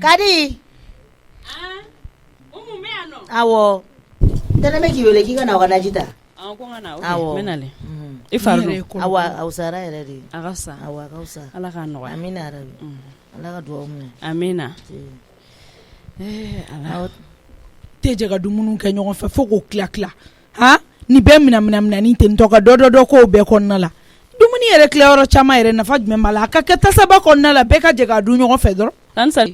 Kadi. Awo. Tana me ki wele ki kana wana jita. Ko ngana o menale. Ifardo. Awa usara yɛrɛ de. Agasa. Awa kausa. Ala ka nɔgɔya. Amina rabi. Ala ka duwawu minɛ. Amina. Ala. Tɛ jɛ ka dumuni kɛ ɲɔgɔn fɛ fo k'o tila. Ha? Ni bɛɛ minɛ ni ten tɔ ka dɔ ko bɛɛ kɔnɔna la. Dumuni yɛrɛ tilayɔrɔ caman yɛrɛ nafa jumɛn b'a la? A ka kɛ tasaba kɔnɔna la bɛɛ ka jɛ ka dun ɲɔgɔn fɛ dɔrɔn. Tansa.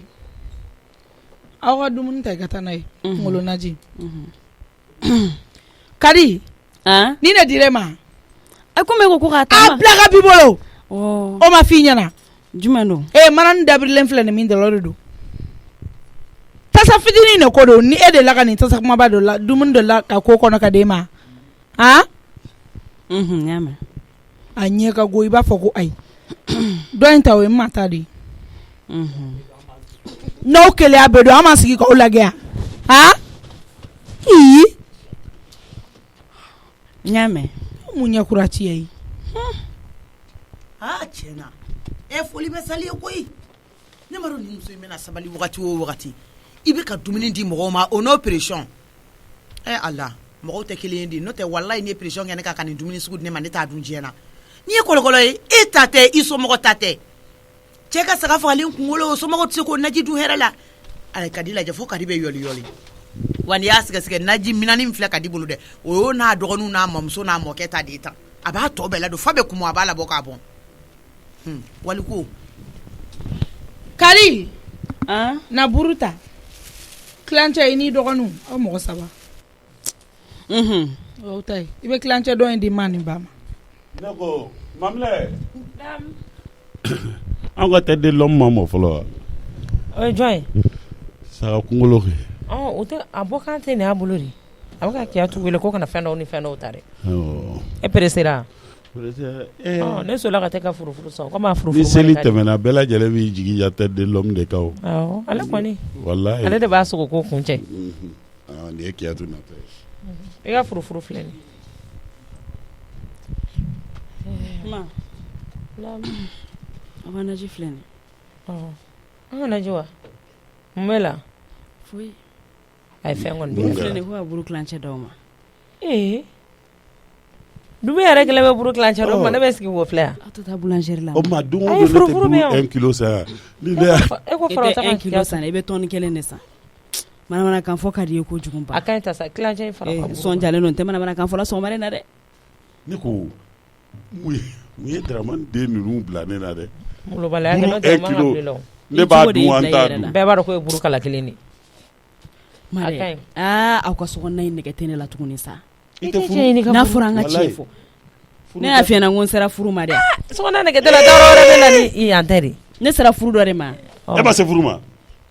Aw ka dumuni ta i ka taa n'a ye. Ngolo naji. Kadi. Ni ne dir'e ma. A ko mɛ ko k'a ta. A bila ka b'i bolo. O ma f'i ɲɛna. Jumɛn don? Mana ni dabirilen filɛ nin min dɔrɔn de don. Tasa fitinin de ko don ni e de la ka nin tasa kumaba dɔ la dumuni dɔ la ka ko kɔnɔ ka d'e ma. Y'a mɛn. A ɲɛ ka go i b'a fɔ ko ayi. Dɔ in ta o ye ma ta de. N'aw keleya bɛɛ don an ma sigi k'aw lagɛ yan. Y'a mɛn. Mun ɲɛ kura ci ye. Tiɲɛna. Foli bɛ sali ye koyi. Ne ma dɔn ni muso in bɛna sabali wagati o wagati. I bɛ ka dumuni di mɔgɔw ma o n'o pression. Ala mɔgɔw tɛ kelen ye di n'o tɛ walayi ni pression kɛ ne ka nin dumuni sugu di ne ma ne t'a dun diɲɛ na. N'i ye kɔlɔkɔlɔ ye e ta tɛ i somɔgɔ ta tɛ. Cɛ ka saga fagalen kunkolo o somɔgɔw tɛ se k'o naji dun hɛrɛ la. Ala Kadi lajɛ fo Kadi bɛ yɔli. Wa n'i y'a sɛgɛsɛgɛ naji minani min filɛ Kadi bolo dɛ o y'o n'a dɔgɔninw n'a mɔmuso n'a mɔkɛ ta de ye tan. A b'a tɔ bɛɛ ladon fa bɛ kumu a b'a labɔ k'a bɔn. Waliko. Kadi. Na buruta. Kilancɛ i ni dɔgɔninw aw mɔgɔ 3. O ta ye i bɛ kilancɛ dɔ in di ma nin ba ma. Ne ko mamilɛ. An ka tɛ de lɔm ma mɔ fɔlɔ wa. O ye jɔn ye? Saga kunkolo kɛ. O tɛ a bɔ kan tɛ nin y'a bolo de. A bɛ ka Kiyatu wele ko kana fɛn dɔw ni fɛn dɔw ta dɛ. E pressera. Ne sola ka tɛ ka furufuru sɔn komi a furufuru. Ni seli tɛmɛna bɛɛ lajɛlen b'i jigi ja tɛ de lɔm de kan o. Ale kɔni. Walayi. Ale de b'a sogo ko kun cɛ. Nin ye Kiyatu natɔ ye. I ka furufuru filɛ nin. Ma. An ka naji filɛ nin. An ka naji wa? Mun bɛ la? Foyi. A ye fɛn kɔni bɛ filɛ nin ko ka buru kilancɛ d'aw ma. Dugu yɛrɛ kelen bɛ buru kilancɛ d'aw ma ne bɛ sigi k'o filɛ yan. A to taa boulangerie la. O ma don o don ne tɛ buru 1 kilo san. E ko fara ta 1 kilo san i bɛ tɔni 1 de san. Manamanakan fɔ ka di ye kojugu ba. A ka ɲi ta sa kilancɛ in fara ka bon. Sɔnjalen don n tɛ manamanakan fɔla sɔgɔmada na dɛ. Ne ko mun ye Dramane den ninnu bila ne na dɛ. Mulobaliya kɛ n'o tɛ o man ka bilen o. Ne b'a dun an t'a dun. Bɛɛ b'a dɔn ko ye buru kala kelen de. Mare aw ka sokɔnɔna in nɛgɛ tɛ ne la tuguni sa. I tɛ furu n'a fɔra an ka tiɲɛ fɔ. Ne y'a f'i ɲɛna ko n sera furu ma dɛ. Sokɔnɔna nɛgɛ tɛ la dɔwɛrɛ wɛrɛ bɛ na ni yan tɛ de. Ne sera furu dɔ de ma. E ma se furu ma.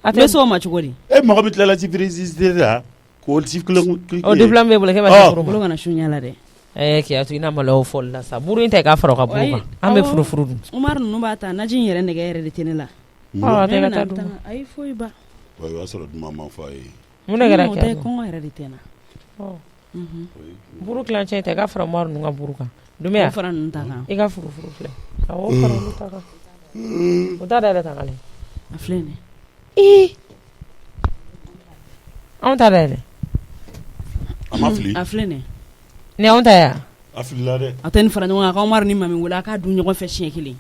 A tɛ se o ma cogo di. E mago bɛ tilala ci préciser la k'o siffler. O diplôme b'e bolo k'e ma se furu ma. Bolo kana sun ɲɛ la dɛ. Kiyatu i n'a maloya o fɔli la sa buru in tɛ k'a fara o ka buru kan an bɛ furufuru dun. Umar ninnu b'a ta naji in yɛrɛ nɛgɛ yɛrɛ de tɛ ne la. A tɛ ka taa dun. Ayi foyi ba. O y'a sɔrɔ duman ma fɔ a ye. Mun de kɛra Kiyatu. Kɔngɔ yɛrɛ de tɛ na. Buru kilancɛ in tɛ k'a fara Umar ninnu ka buru kan. Dumbuya fara ninnu ta kan. I ka furufuru filɛ. Awɔ fara olu ta kan. O t'a da yɛlɛ ta k'ale. A filɛ nin ye. Anw ta da yɛlɛ. A ma fili. A filɛ nin ye. Ni anw ta ya. A filila dɛ. A tɛ nin fara ɲɔgɔn kan k'Umar ni Mami wele a k'a dun ɲɔgɔn fɛ siɲɛ kelen.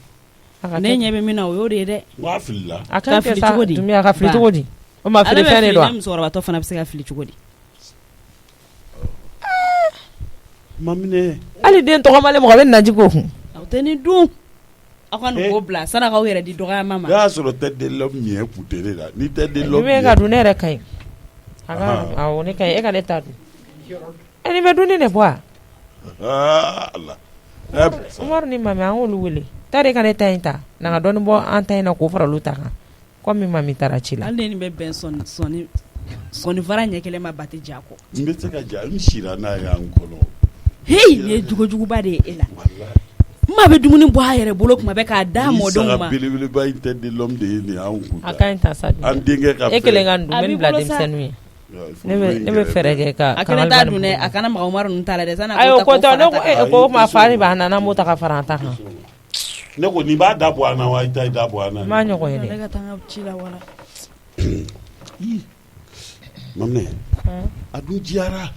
Ne ɲɛ bɛ min na o y'o de ye dɛ. Wa filila. A ka fili cogo di? Dumbuya ka fili cogo di? O ma fili fɛn de don wa? Ale bɛ fili ne musokɔrɔbatɔ fana bɛ se ka fili cogo di? Mamine. Hali den tɔgɔmalen mɔgɔ bɛ naji k'o kun. Aw tɛ nin dun. Aw ka nin ko bila san'a k'aw yɛrɛ di dɔgɔyama ma. N'a y'a sɔrɔ tête de l'homme ɲɛ kun tɛ ne la ni tête de l'homme ɲɛ. Dumbuya ka dun ne yɛrɛ ka ɲi. Awɔ ne ka ɲi e ka ne ta dun. Nin bɛ dun ne bɔ wa? Allah. Umar ni Mami an y'olu wele. Taa de ka ne ta in ta na ka dɔɔni bɔ an ta in na k'o fara olu ta kan. Komi Mami taara ci la. Hali nin bɛ bɛn sɔni fara ɲɛ kelen ma ba tɛ ja kɔ. N bɛ se ka ja n sira n'a ye an kɔnɔ. Hey nin ye jogojuguba de ye e la. Maa bɛ dumuni bɔ a yɛrɛ bolo kuma bɛɛ k'a da mɔdenw ma. Saga belebeleba in tête de l'homme de ye nin y'anw kun. A ka ɲi ta sa. An denkɛ ka fɛn. E kelen ka dun bɛ bila denmisɛnninw ye. Ne bɛ fɛɛrɛ kɛ ka. A kana taa dun dɛ a kana maga Umar ninnu ta la dɛ san'a ayo ko tɔ ne ko ma fa ni b'a nana m'o ta ka fara an ta kan. Ne ko nin b'a da bɔ an na wa i ta da bɔ an na. M'a ɲɔgɔn ye dɛ. Ne ka taa n ka ci la wala. Mamne a dun diyara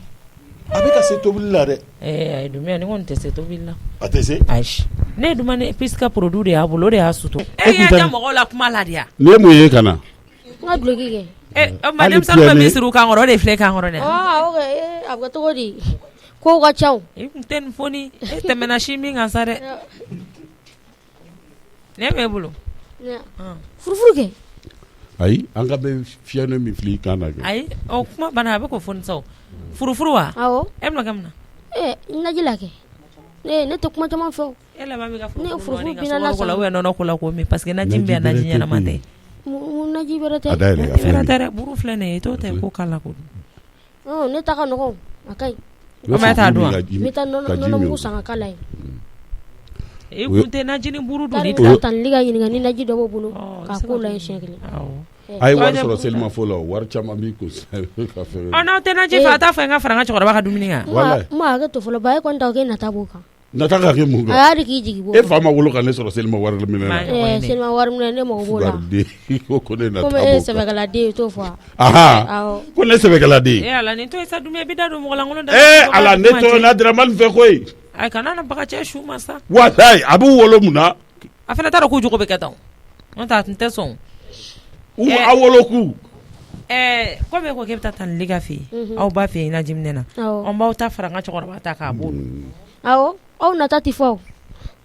a bɛ ka se tobili la dɛ ayi Dumiya ni kɔni tɛ se tobili la a tɛ se ayi ne duma ne puisque produit de y'a bolo o de y'a suto e y'a da mɔgɔw la kuma la de ya ne mun ye ka na n ka duloki kɛ ma denmisɛnnin bɛ misiri kan kɔrɔ o de filɛ kan kɔrɔ dɛ a bɛ kɛ cogo di kow ka ca i kun tɛ nin fɔ ni e tɛmɛna si min kan sa dɛ ne bɛ bolo furufuru kɛ ayi an ka bɛ fiɲɛ min fili kan na kɛ ayi o kuma bana a bɛ ko fɔ ni sa furufuru wa awɔ e bɛna kɛ mun na naji la kɛ ne tɛ kuma caman fɛ e laban bɛ ka furufuru bina la sa ou nɔnɔ ko la ko min parce que naji bɛ naji ɲɛnama tɛ naji wɛrɛ tɛ a da yɛlɛ a fɛrɛ tɛ buru filɛ nin ye t'o tɛ ko k'a la ko ne ta ka nɔgɔn a ka ɲi o bɛ taa dun wa n bɛ taa nɔnɔ mugu san ka k'a la yen e kun tɛ naji ni buru dun ni tan li ka ɲininka ni naji dɔ b'o bolo k'a ko la yen siɲɛ kelen a ye wari sɔrɔ selimafo la wari caman b'i kun ka fɛn n'aw tɛ naji fɛ a t'a fɛ n ka fara n ka cɛkɔrɔba ka dumuni kan ma hakɛ to fɔlɔ ba e kɔni ta k'e nata b'o kan nata ka kɛ mun kan a y'a de k'i jigi bɔ e fa ma wolo ka ne sɔrɔ selima wari minɛ na selima wari minɛ ne mago b'o la ko ne nata komi e ye sɛbɛkɛladen ye t'o fɔ aha ko ne sɛbɛkɛladen e ala nin to sa dumuni bi da don mɔgɔ lankolon da ala ne to na Dramani fɛ koyi ay kana na bagacɛ su ma sa wallahi a b'u wolo mun na a fana t'a dɔn k'u jogo bɛ kɛ tan n'o tɛ a tun tɛ sɔn a wolo ku komi e ko k'e bɛ taa tanni ka fɛ yen aw ba fɛ yen naji minɛ na an b'aw ta fara n ka cɛkɔrɔba ta k'a bolo awɔ aw nata tɛ fɔ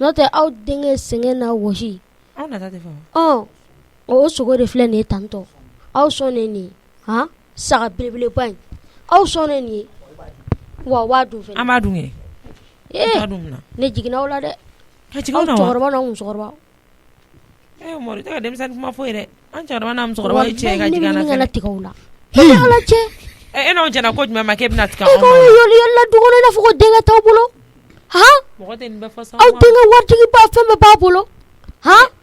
n'o tɛ aw denkɛ sɛgɛn na wɔsi aw nata tɛ fɔ o sogo de filɛ nin ye tantɔ aw sɔnnen nin ye saga belebeleba in aw sɔnnen nin ye wa waa dun fɛnɛ an b'a dun kɛ ne jiginna aw la dɛ aw cɛkɔrɔba n'aw musokɔrɔba mɔri tɛ ka denmisɛnnin kuma foyi dɛ an cɛkɔrɔba n'a musokɔrɔba ye cɛ ka jigin an na fɛnɛ ne tigɛ aw la ala cɛ e n'aw jɛna ko jumɛn ma k'e bɛna tigɛ e k'aw yɔli la du kɔnɔ i n'a fɔ ko denkɛ t'aw bolo mɔgɔ tɛ nin bɛɛ fɔ sa aw denkɛ waritigi ba fɛn bɛɛ b'a bolo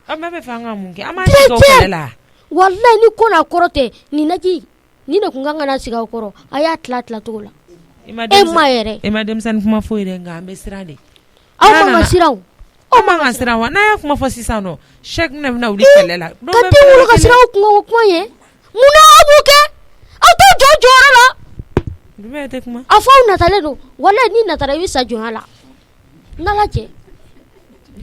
an bɛɛ bɛ fɛ an ka mun kɛ an b'a sigi aw kɛlɛ la walayi ni ko n'a kɔrɔ tɛ nin naji ni ne kun kan ka na sigi aw kɔrɔ a y'a tila cogo la e ma yɛrɛ e ma denmisɛnnin kuma foyi dɛ nka an bɛ siran de aw man ka siran aw man ka siran wa n'a y'a kuma fɔ sisan nɔ sɛki ne bɛna wuli kɛlɛ la ka den wolo ka siran aw kun o kuma ye mun na aw b'o kɛ aw t'aw jɔ jɔyɔrɔ la jumɛn tɛ kuma a fɔ aw natalen don walayi n'i natara i bɛ sa jɔnya la n'ala cɛ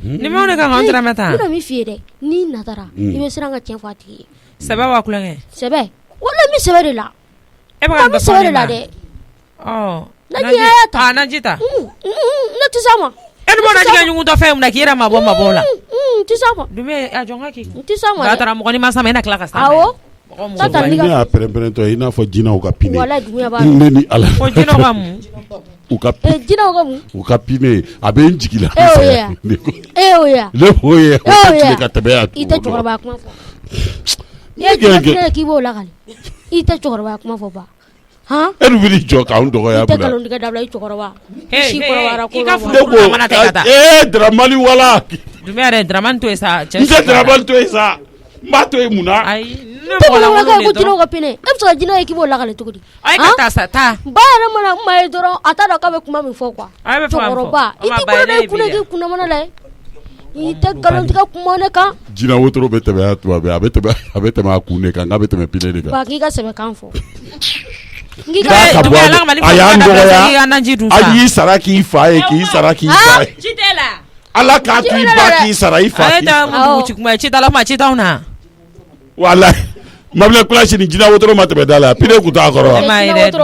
ni mɛw de kan k'an tɛrɛmɛ tan n bɛna min f'i ye dɛ n'i natara i bɛ siran ka tiɲɛ fɔ a tigi ye sɛbɛ wa kulonkɛ sɛbɛ walayi n bɛ sɛbɛ de la e bɛ ka n bɛ sɛbɛ de la dɛ naji y'a ta naji ta ne tɛ s'a ma e ni b'o naji kɛ ɲugun tɔ fɛn mun na k'i yɛrɛ mabɔ la n tɛ s'a ma dumuni a jɔn ka k'i n tɛ s'a ma dɛ tara mɔgɔ ni ma s'a ma e na tila ka s'a ma awɔ ne y'a pɛrɛn-pɛrɛntɔ i n'a fɔ jinɛw ka pine walayi dumuya b'a ne ni ala ko jinɛw ka mun jinɛw ka mun u ka pine a bɛ n jigi la e y'o ye ne b'o ye o tɛ tile ka tɛmɛ yan i tɛ cɛkɔrɔba kuma fɔ i ye jinɛ k'i b'o lakali i tɛ cɛkɔrɔba kuma fɔ ba e dun bɛ n'i jɔ k'anw dɔgɔya i tɛ nkalon tigɛ dabila i cɛkɔrɔba si kɔrɔbayara ko i ka furu mana tɛ ka taa Dramani wala dumuni yɛrɛ Dramani to yen sa n tɛ Dramani to yen sa n b'a to yen mun na ayi ne mɔgɔ lankolon de dɔrɔn ko jinɛw ka pine e bɛ se ka jinɛ ye k'i b'o lakali cogo di a ye ka taa sa taa ba yɛrɛ mana kuma ye dɔrɔn a t'a dɔn k'a bɛ kuma min fɔ quoi cɛkɔrɔba i t'i bolo da i kun k'i kunnamana la ye i tɛ nkalon tigɛ kuma ne kan jinɛ wotoro bɛ tɛmɛ tuma bɛɛ a bɛ tɛmɛ a kun de kan k'a bɛ tɛmɛ pine de kan ba k'i ka sɛbɛkan fɔ a y'an dɔgɔya a y'i sara k'i fa ye k'i sara k'i fa ye ci tɛ la ala k'a to i ba k'i sara i fa a ye taa mun ci kuma ye ci tala ma ci t'anw na walayi mabila kulasi ni jinɛ wotoro ma tɛmɛ da la pine kun t'a kɔrɔ wa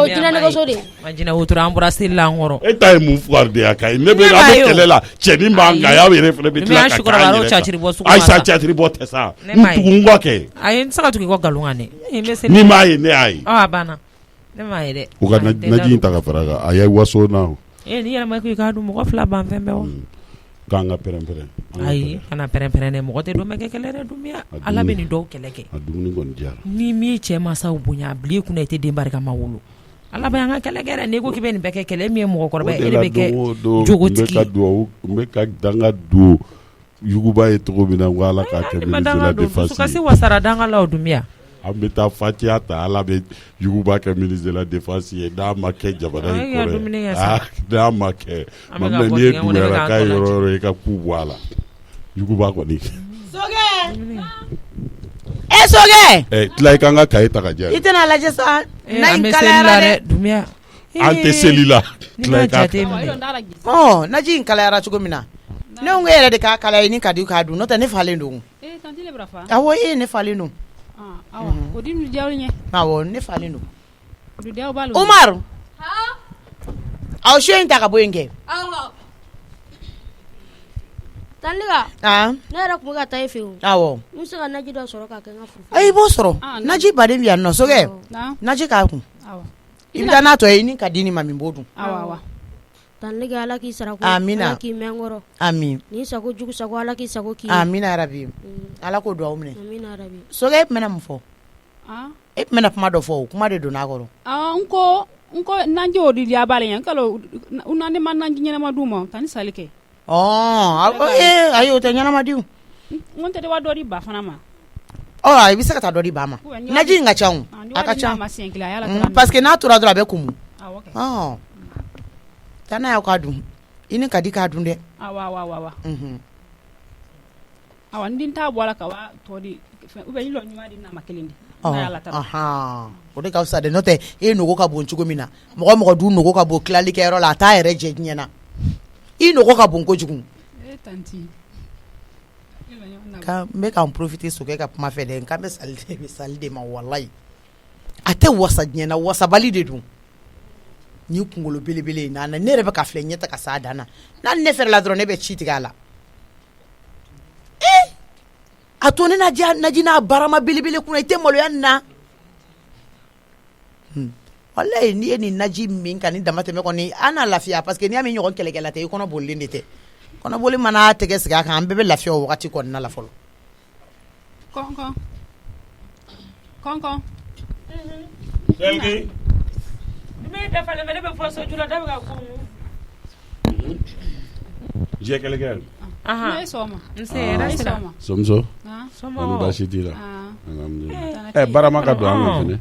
jinɛ nɛgɛso de ma jinɛ wotoro an bɔra seli la an kɔrɔ e ta ye mun fugari de y'a kan ye ne bɛ kɛlɛ la cɛnin b'an kan y'aw yɛrɛ fana bɛ tila ka k'an yɛrɛ kan ayisa caciri bɔ tɛ sa n tugu n kɔ kɛ a ye n tɛ se ka tugu i kɔ nkalon kan dɛ n'i m'a ye ne y'a ye a banna ne m'a ye dɛ u ka naji in ta ka fara kan a ye waso na o ni yɛlɛma ko i k'a dun mɔgɔ fila ban fɛn bɛɛ wa k'an ka pɛrɛn-pɛrɛn ayi kana pɛrɛn-pɛrɛn dɛ mɔgɔ tɛ dɔn bɛ kɛ kɛlɛ dɛ dumiya ala bɛ nin dɔw kɛlɛ kɛ a dumuni kɔni diyara ni min ye cɛ mansaw bonya a bila i kunna i tɛ den barika ma wolo ala bɛ an ka kɛlɛ kɛ dɛ n'i ko k'i bɛ nin bɛɛ kɛ kɛlɛ min ye mɔgɔkɔrɔba ye e de bɛ kɛ jogotigi n bɛ ka danga don yuguba ye cogo min na ko ala k'a kɛ ministre de la défense dusukasi wasara danga la o dumiya an bɛ taa fatiya ta ala bɛ yuguba kɛ ministre de la défense ye n'a ma kɛ jamana in kɔrɔ n'a ma kɛ mamɛ n'i ye duguyara k'a ye yɔrɔ yɔrɔ i ka ku bɔ a la yuguba kɔni e sokɛ tila i kan ka kaye ta ka diya i tɛna lajɛ sa na an in bɛ seli kalayara la dɛ dɛ Dunbiya an tɛ seli la tila i ka naji in kalayara cogo min na ne ko e yɛrɛ de k'a kalaya ni ka di k'a dun n'o tɛ ne falen don awɔ e ne falen don awɔ ne falen don Umaru aw so in ta ka bɔ yen kɛ Tanliga ne yɛrɛ kun bɛ ka taa e fɛ yen awɔ n bɛ se ka naji dɔ sɔrɔ ka kɛ n ka furu i b'o sɔrɔ naji baden bɛ yan nɔ sokɛ naji k'a kun i bɛ taa n'a tɔ ye ni ka di ni ma min b'o dun Tanliga Ala k'i sara ko amina Ala k'i mɛn kɔrɔ amin ni sago jugu sago Ala k'i sago k'i amina yarabi Ala k'o dugawu minɛ amina yarabi sokɛ e tun bɛna mun fɔ e tun bɛna kuma dɔ fɔ o kuma de donna a kɔrɔ n ko naji o di diya b'ale ɲɛ kalo ne ma naji ɲɛnama d'u ma ka ni sali kɛ ayi o tɛ ɲɛnama di n ko n tɛ de wa dɔ di ba fana ma i bɛ se ka taa dɔ di ba ma naji in ka ca a ka ca parce que n'a tora dɔrɔn a bɛ kumu taa n'a y'aw k'a dun i ni ka di k'a dun dɛ awa n den t'a bɔ a la ka wa tɔ di ou bien i lɔ ɲuman di n'a ma kelen di o de ka fisa dɛ n'o tɛ e nogo ka bon cogo min na mɔgɔ mɔgɔ du nogo ka bon tilali kɛyɔrɔ la a t'a yɛrɛ jɛ diɲɛ na i nogo ka bon kojugu n bɛ k'an profiter sokɛ ka kuma fɛ dɛ n k'an bɛ sali de ma walayi a tɛ wasa diɲɛ na wasabali de don ni kunkolo belebele n'a na ne yɛrɛ bɛ ka filɛ ɲɛ tɛ ka s'a dan na n'a ne fɛrɛ la dɔrɔn ne bɛ ci tigɛ a la a to ne naji n'a barama belebele kunna i tɛ maloya nin na walayi n'i ye nin naji min ka nin dama tɛmɛ kɔni an n'a lafiya parce que n'i y'a min ɲɔgɔn kɛlɛkɛla tɛ i kɔnɔ bolilen de tɛ kɔnɔboli mana tɛgɛ sigi a kan an bɛɛ bɛ lafiya o wagati kɔnɔna la fɔlɔ kɔnkɔn ne dafalen ne bɛ fɔ sojula da bɛ ka kun jɛ kɛlɛkɛ ne sɔgɔma somuso ani baasi t'i la barama ka don an ma fɛnɛ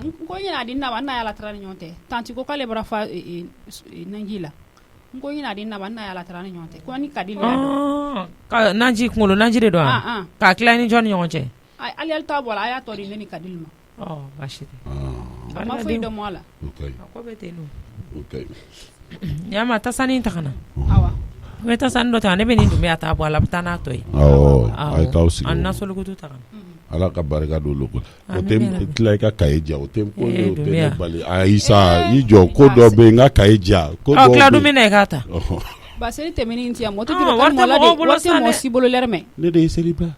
n ko ɲinɛ a di naba n'a yala tara ni ɲɔgɔn tɛ tanti ko k'ale bɔra fa naji la n ko ɲinɛ a di naba n'a yala tara ni ɲɔgɔn tɛ ko ni ka di ka naji kunkolo naji de don wa k'a tila ni jɔn ni ɲɔgɔn cɛ ale t'a bɔ la a y'a tɔ di ne ni kadili ma baasi tɛ a ma foyi dɔn mɔ a la ko bɛ ten non ɲama tasani ta ka na awa n bɛ tasani dɔ ta ne bɛ nin Dunbiya ta bɔ a la a bɛ taa n'a tɔ ye a ye t'aw sigi an nasolukutu ta ka na Ala ka barika don olu ko o tɛ tila i ka kaye ja o tɛ ko o tɛ ne bali ayi sa i jɔ ko dɔ bɛ yen n ka kaye ja ko dɔ tila dun bɛ na i k'a ta baseli tɛmɛni ti yan mɔtɔ jira ka mɔla de wari tɛ mɔ si bolo lɛrɛ mɛ ne de ye seli ba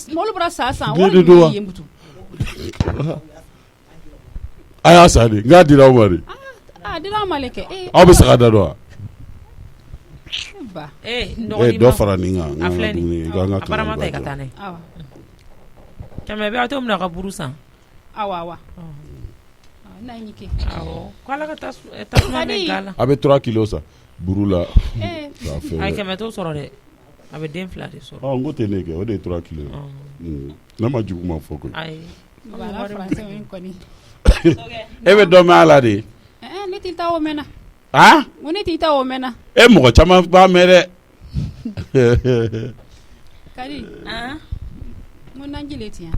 mɔlu bɔra sa san wari de bɛ yen butu a y'a sa de n k'a dira aw ma de dira aw ma le kɛ aw bɛ saga da dɔn wa dɔ fara nin kan a filɛ nin a barama ta i ka taa n'a ye kɛmɛ bɛ aw tɛ minɛ ka buru san awa n'a ye kɛ ko Ala ka tasuma bɛ ga la a bɛ 3 kilos san buru la ayi kɛmɛ t'o sɔrɔ dɛ a bɛ den 2 de sɔrɔ n ko tɛ ne kɛ o de ye 3 kilos ne ma jugu ma fɔ koyi ayi e bɛ dɔ mɛn a la de ne t'i ta o mɛnna Mun ne t'i ta o mɛnna. E mɔgɔ caman b'a mɛn dɛ. Kari. Mun naji le tiɲɛ.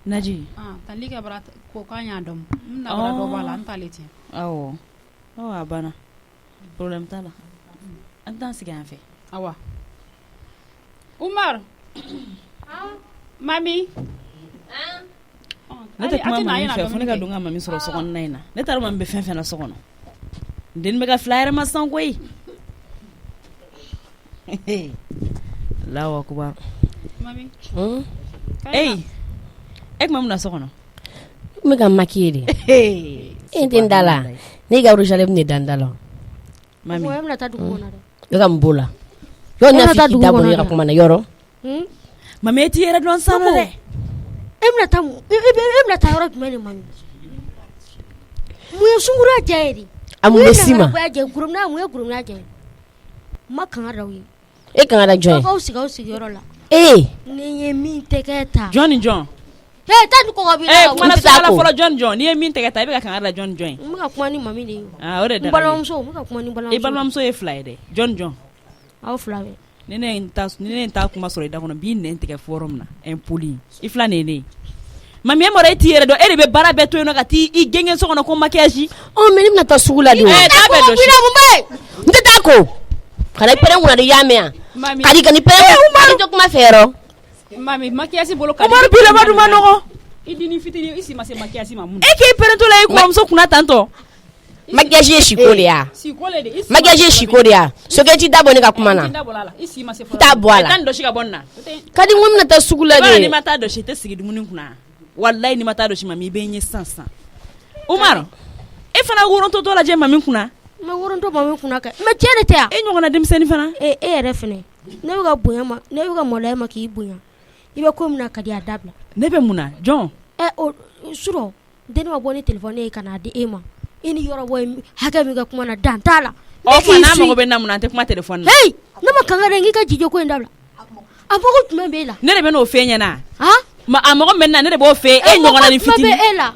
Naji. Tali ka bara ko k'an y'a dɔn. N na bara dɔ b'a la an t'ale tiɲɛ. Awɔ. A banna. Problème t'a la. An t'an sigi an fɛ. Awa. Umar. Mami. Ne tɛ kuma mami fɛ fo ne ka don ka mami sɔrɔ sokɔnɔna in na. Ne taara mami bɛ fɛn fɛn na so kɔnɔ. Den bɛ ka fila yɛrɛ ma san koyi. Allahu akbar. Mami. Ei. E kuma mun na so kɔnɔ? N bɛ ka maquiller de. E tɛ n da la. Ne ka rouge à lèvres ne da n da la. Mami. Mo yɛrɛ taa dugu kɔnɔ dɛ. Ne ka mun b'o la. Yɔrɔ ne fi k'i da bɔ ne ka kuma na yɔrɔ. Mami e t'i yɛrɛ dɔn san dɛ. E bɛna taa yɔrɔ jumɛn de Mami? Mun ye sunkura diya ye de? A mun bɛ si ma? Mun ye gurumuna diya ye? Ma kanga da o ye. E kanga da jɔn ye? Aw sigi yɔrɔ la. Ne ye min tɛgɛ ta. Jɔn ni jɔn? Taa ni kɔgɔ b'i la. Kuma na sala fɔlɔ jɔn ni jɔn? N'i ye min tɛgɛ ta i bɛ ka kanga da jɔn ni jɔn ye? N bɛ ka kuma ni Mami de ye. O de da. N balimamuso, n bɛ ka kuma ni balimamuso. I balimamuso ye fila ye dɛ. Jɔn ni jɔn? Aw fila bɛ. ni ne ta kuma sɔrɔ i da kɔnɔ bi nɛn tigɛ forum na impoli I fila nene mami e mɔra e ti yɛrɛ dɔn e de bɛ baara bɛɛ to yen nɔ ka taa I gɛngɛn so kɔnɔ ko maquillage mais ne bɛna taa sugu la de taa bɛɛ dɔ si n tɛ taa ko kana pɛrɛn kunna de y'a mɛn yan kadi ka ni pɛrɛn kadi tɛ kuma fɛ yɔrɔ mami maquillage bolo kadi Umaru bilama duma nɔgɔ I dini fitini I si ma se maquillage ma mun e k'i pɛrɛn to la I kɔrɔmuso kunna tantɔ maquillage ye siko de ya maquillage ye siko de ya sokɛ ti dabɔ ne ka kuma na I si ma se t'a bɔ a la tan dɔ si ka bɔ nin na kadi n ko n bɛna taa sugu la de ni ma taa dɔ si I tɛ sigi dumuni kunna wallahi ni ma taa dɔ si mami I bɛ n ye sisan Umaru e fana worontɔ tɔ lajɛ mami kunna mais worontɔ mami kunna kɛ mais cɛ de tɛ yan e ɲɔgɔnna denmisɛnnin fana e yɛrɛ fɛnɛ ne bɛ ka bonya ma ne bɛ ka maloya ma k'i bonya I bɛ ko min na kadi a dabila ne bɛ mun na jɔn o surɔ deni ma bɔ ni téléphone ye ka n'a di e ma I ni yɔrɔ bɔ hakɛ min ka kuma na dan t'a la ɔ fa n'a mago bɛ na mun na an tɛ kuma téléphone na hey ne ma kanga dɛ n k'i ka jijɛ ko in dabila a mago jumɛn b'e la ne de bɛ n'o fɛ ɲɛna han ma a mago bɛ na ne de b'o fɛ e ɲɔgɔnna ni fitini e la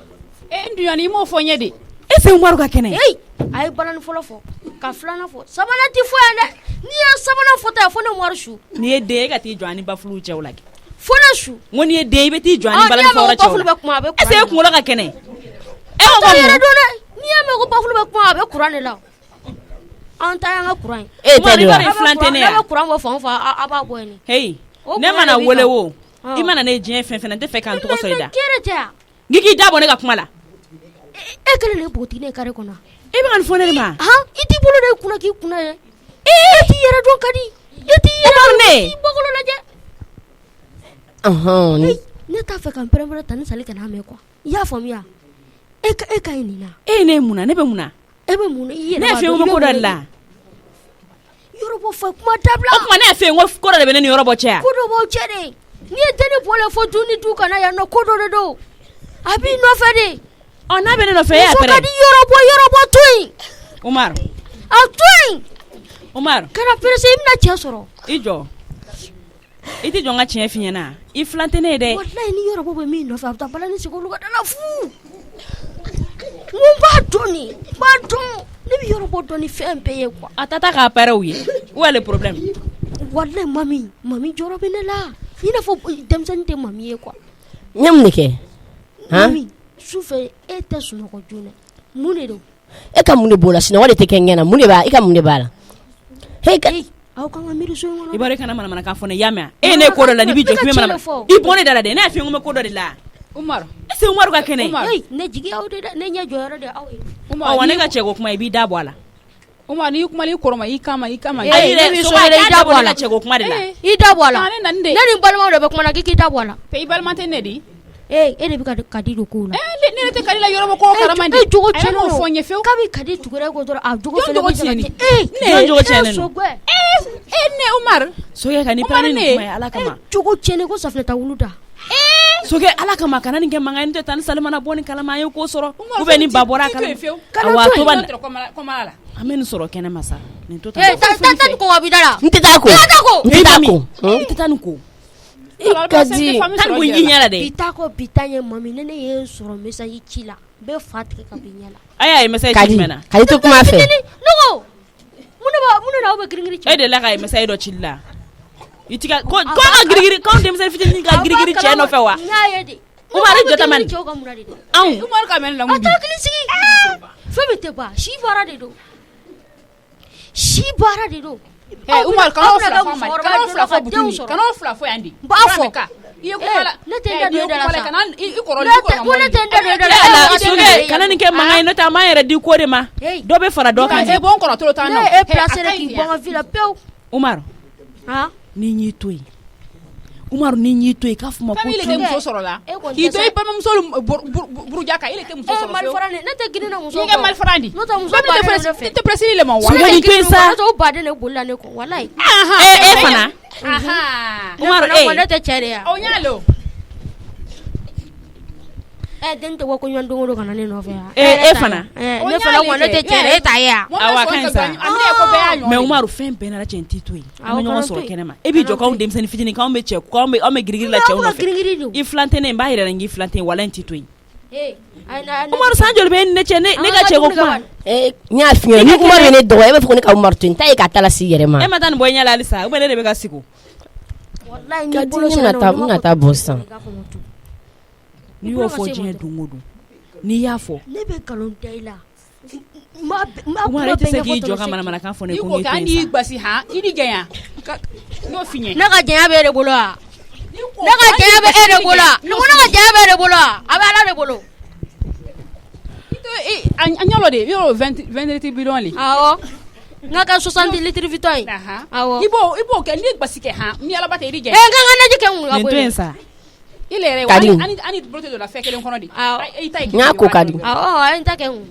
e Nduyani I m'o fɔ n ye de e se Umaru ka kɛnɛ hey a ye balani fɔlɔ fɔ ka filanan fɔ sabanan ti fɔ yan dɛ n'i ye sabanan fɔ ta yan fo ne Umaru su n'i ye den e ka t'i jɔ ani bafuluw cɛw la fo ne su n ko n'i ye den I bɛ t'i jɔ ani balani fɔyɔrɔ cɛw la est-ce que e kunkolo ka kɛnɛ e ko mun yɛrɛ don dɛ n'i y'a mɛn ko bafulu bɛ kuma a bɛ kuran de la an ta y'an ka kuran ye e tɛ de wa Umaru filan tɛ ne ya ne bɛ kuran bɔ fan o fan a b'a bɔ yen de hey O ne kuran mana de b'i wele kan. o I mana ne diɲɛ fɛn fɛn na n tɛ fɛ k'an tɔgɔ sɔrɔ I da kere tɛ yan n k'i da bɔ ne ka kuma la e kelen de ye npogotigi ne ye kare kɔnɔ e bɛ ka nin fɔ ne de ma han I t'i bolo da I kunna k'i kunna ye e t'i yɛrɛ dɔn ka di e t'i yɛrɛ Umaru dɔn ne k'i bɔkolo lajɛ ne t'a fɛ ka n pɛrɛn-pɛrɛn ta ni sali kana mɛn quoi I y'a faamuya e ka ɲi nin na e ye ne mun na ne bɛ mun na e bɛ mun na I yɛrɛ ne y'a fɛ n ko ko dɔ de la yɔrɔbɔ fɔ kuma dabila o tuma ne y'a fɛ n ko ko dɔ de bɛ ne ni yɔrɔbɔ cɛ ko dɔ b'aw cɛ de n'i ye deni bɔlen fo du ni du kana yan nɔ ko dɔ de don a b'i nɔfɛ de ɔ n'a bɛ ne nɔfɛ e y'a muso ka pɛrɛn di yɔrɔbɔ to yen Umaru a to yen Umaru kana perese I bɛna cɛ sɔrɔ I jɔ I tɛ jɔ n ka tiɲɛ f'i ɲɛna I filan tɛ ne ye dɛ walayi ni yɔrɔbɔ bɛ min nɔfɛ a bɛ taa balani sigi olu ka da la fu n ko n b'a dɔn nin n b'a dɔn ne bɛ yɔrɔbɔ dɔn ni fɛn bɛɛ ye quoi a tata k'a pɛrɛ u ye où est le problème walayi mami jɔrɔ bɛ ne la I n'a fɔ denmisɛnnin tɛ mami ye quoi n ye mun de kɛ mami sufɛ e tɛ sunɔgɔ joona mun de don e ka mun de b'o la sinɔgɔ de tɛ kɛ n ɲɛna mun de b'a e ka mun de b'a la hey aw kan ka miiri so in kɔnɔ I b'a dɔn I kana manamanakan fɔ ne y'a mɛn e ne ko dɔ la n'i b'i jɔ k'i bɛ manamana I bɔ ne da la dɛ ne y'a fɛ n ko n bɛ ko dɔ de la Umaru est-ce que Umaru ka kɛnɛ ne jigi aw de dɛ ne ɲɛ jɔyɔrɔ de aw ye ɔ wa ne ka cɛ ko kuma I b'i da bɔ a la Umaru n'i kuma I kɔrɔ ma I kama ayi dɛ so i da bɔ a la cɛ ko kuma de la I da bɔ a la ne nani de ne ni n balimaw de bɛ kuma na k'i da bɔ a la I balima tɛ ne di e de bɛ ka kadi don kow la ne tɛ kadi la yɔrɔbɔ kɔ kalama di e jogo a ye m'o fɔ n ye fewu k'a bɛ kadi tugura ko dɔrɔn a jogo fɛnɛ jogo bɛ se ka tiɲɛni? kɛ jogo tiɲɛnen don? sogɛ ne Umaru sokɛ ka ni Umaru pɛrɛn ni ne kuma ye Ala kama jogo tiɲɛni ko safinɛta wulu da sokɛ Ala kama kana nin kɛ mankan n tɛ taa ni salimana bɔ ni kalama an ye ko sɔrɔ ou bien ni ba bɔra a kalama awɔ a to ban an bɛ nin sɔrɔ kɛnɛ ma sa nin to tan taa ni ko wa bi da la n tɛ taa ko n tɛ taa ko i tɛ taa nin ko ka di tan ni ko i ɲɛ la dɛ bi ta ko bi ta ye mami ne ye sɔrɔ message ci la n bɛ fa tigɛ ka bi ɲɛ la a y'a ye message ci jumɛn na kadi to kuma fɛ ne ko mun de aw bɛ girin-girin ci e de la ka ye message dɔ cili la i ti ka ko an ka girigiri k'anw denmisɛnnin fitinin ka girigiri cɛ nɔfɛ wa n y'a ye de Umaru jɔta man cɛw ka mura de don anw Umaru ka mɛn la a taa hakili sigi fɛn min tɛ ban si baara de don si baara de don Umaru aw kana bɛna o kɛ fila fɔ musokɔrɔba kana o ye fila dɔ ka fɔ denw Butuni sɔrɔ. kana o fila fɔ yan di N b'a fɔ. I ye kuma la ne tɛ n da don e da la sa. kana I kɔrɔ ko ne tɛ n da don e da la ala sa. sokɛ kana nin kɛ mankan ye n'o tɛ an m'an yɛrɛ di ko de ma dɔ bɛ fara dɔ kan e bɔ n kɔrɔ tolo tan ne ye e placer k'i bɔ n ka vie la pewu Umaru han ni n y'i to yen Umaru ni n y'i to yen k'a fɔ ma ko Fami ile tɛ muso sɔrɔ la E kɔni k'i tɛ to sa. i balimamuso buruja kan ile tɛ muso sɔrɔ mali fiyewu fara ne tɛ girin na muso i kɛ mali fara di n'o tɛ muso Fami baden de tɛ fɛ presser le ma wa Sokɛ nin to yen sa n'o tɛ o baden de bolila ne kɔ walayi e fana Umaru ne tɛ cɛ de yan o ɲa lo den tɛ bɔ ko ɲɔgɔn don o don ka na ne nɔfɛ yan e fana ne fana kɔni ne tɛ cɛ de e ta ye yan Awa, ka ɲi sa. ko bɛɛ y'a ɲɔgɔn mais ye. Umaru fɛn bɛɛ nana cɛ n t'i to yen an Awɔ, bɛ ɲɔgɔn kana to sɔrɔ yen. kɛnɛ ma e b'i jɔ k'anw denmisɛnnin fitinin k'anw bɛ cɛ k'anw bɛ girigiri la cɛw aw ka nɔfɛ girin-girin don i filan tɛ ne n b'a yɛrɛ la n k'i filan tɛ wala n t'i to yen Umaru san joli bɛ ne cɛ ne ka cɛ ko kuma n y'a f'i ɲɛna ni Umaru ye ne dɔgɔ e b'a fɔ ko ne ka Umaru to yen n ta ye ka taa lase i yɛrɛ ma e ma taa nin bɔ i ɲɛ la halisa ou bien ne de bɛ ka sigi n na taa bɔ sisan n'i y'o fɔ diɲɛ don o don n'i y'a fɔ ne bɛ nkalon da i la Umaru e tɛ se k'i jɔ ka manamanakan fɔ ne ko n'i to yen sa basi ha i ni gɛnya n'o f'i ɲɛ ne ka jɛnya bɛ e de bolo wa ne ka jɛnya bɛ e de bolo wa ne ka jɛnya bɛ e de bolo wa a bɛ Ala de bolo a ɲɛlɔ de yɔrɔ 20 litres bidon le awɔ n ka 60 litres bidon ye awɔ i b'o kɛ n'i basi kɛ han ni Ala b'a ta i ni gɛn n ka naji kɛ mun ka nin bɔ to yen yen sa i le yɛrɛ ani bolote dɔ la fɛn kelen kɔnɔ de i ta n y'a ko ka di awɔ a ye n ta kɛ mun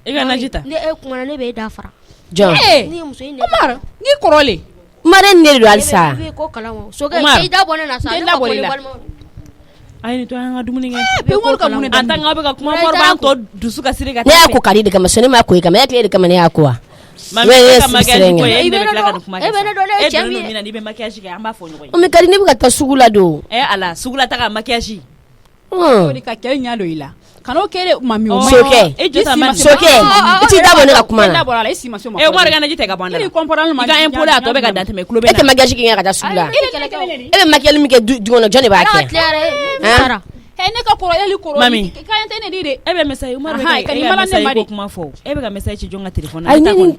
i ka naji ta ne e kumana ne bɛ e da fara jɔn ni muso in Umaru n'i kɔrɔlen Umaru ne de don halisa i bɛ ko kalama sokɛ i da bɔ ne na sa ne ka boli balima ayi ni to an ka dumuni kɛ bɛ Umaru ka mun de an t'an ka bɛ ka kuma Umaru b'an tɔ dusu ka siri ka ne y'a ko ka di de kama ne m'a ko i kama e tile de kama ne y'a ko wa mami e ka maquillage ko ye e bɛ tila ka nin kuma kɛ e bɛ ne dɔn ne ye cɛ min ye n'i bɛ maquillage kɛ an b'a fɔ ɲɔgɔn ye o mais kadi ne bɛ ka taa sugu la don ala sugu la taga maquillage o de ka kɛ ɲɛ dɔ i la kan'o kɛ de mami o sokɛ e jɔ ta ma sokɛ i t'i da bɔ ne ka kuma na dabɔ la i si ma se ma Umaru ka naji tɛ ka bɔ an da la i comprendre ma i ka impôt a tɔ bɛ ka dan tɛmɛ kulo bɛ e tɛ maquillage kɛ ka taa sugu la e bɛ maquillage min kɛ du kɔnɔ jɔn de b'a kɛ ne ka kɔrɔ yali kɔrɔ mami kayan tɛ ne di de e bɛ message Umaru bɛ ka message ko kuma fɔ e bɛ ka message ci jɔn ka téléphone na ayi ne ni n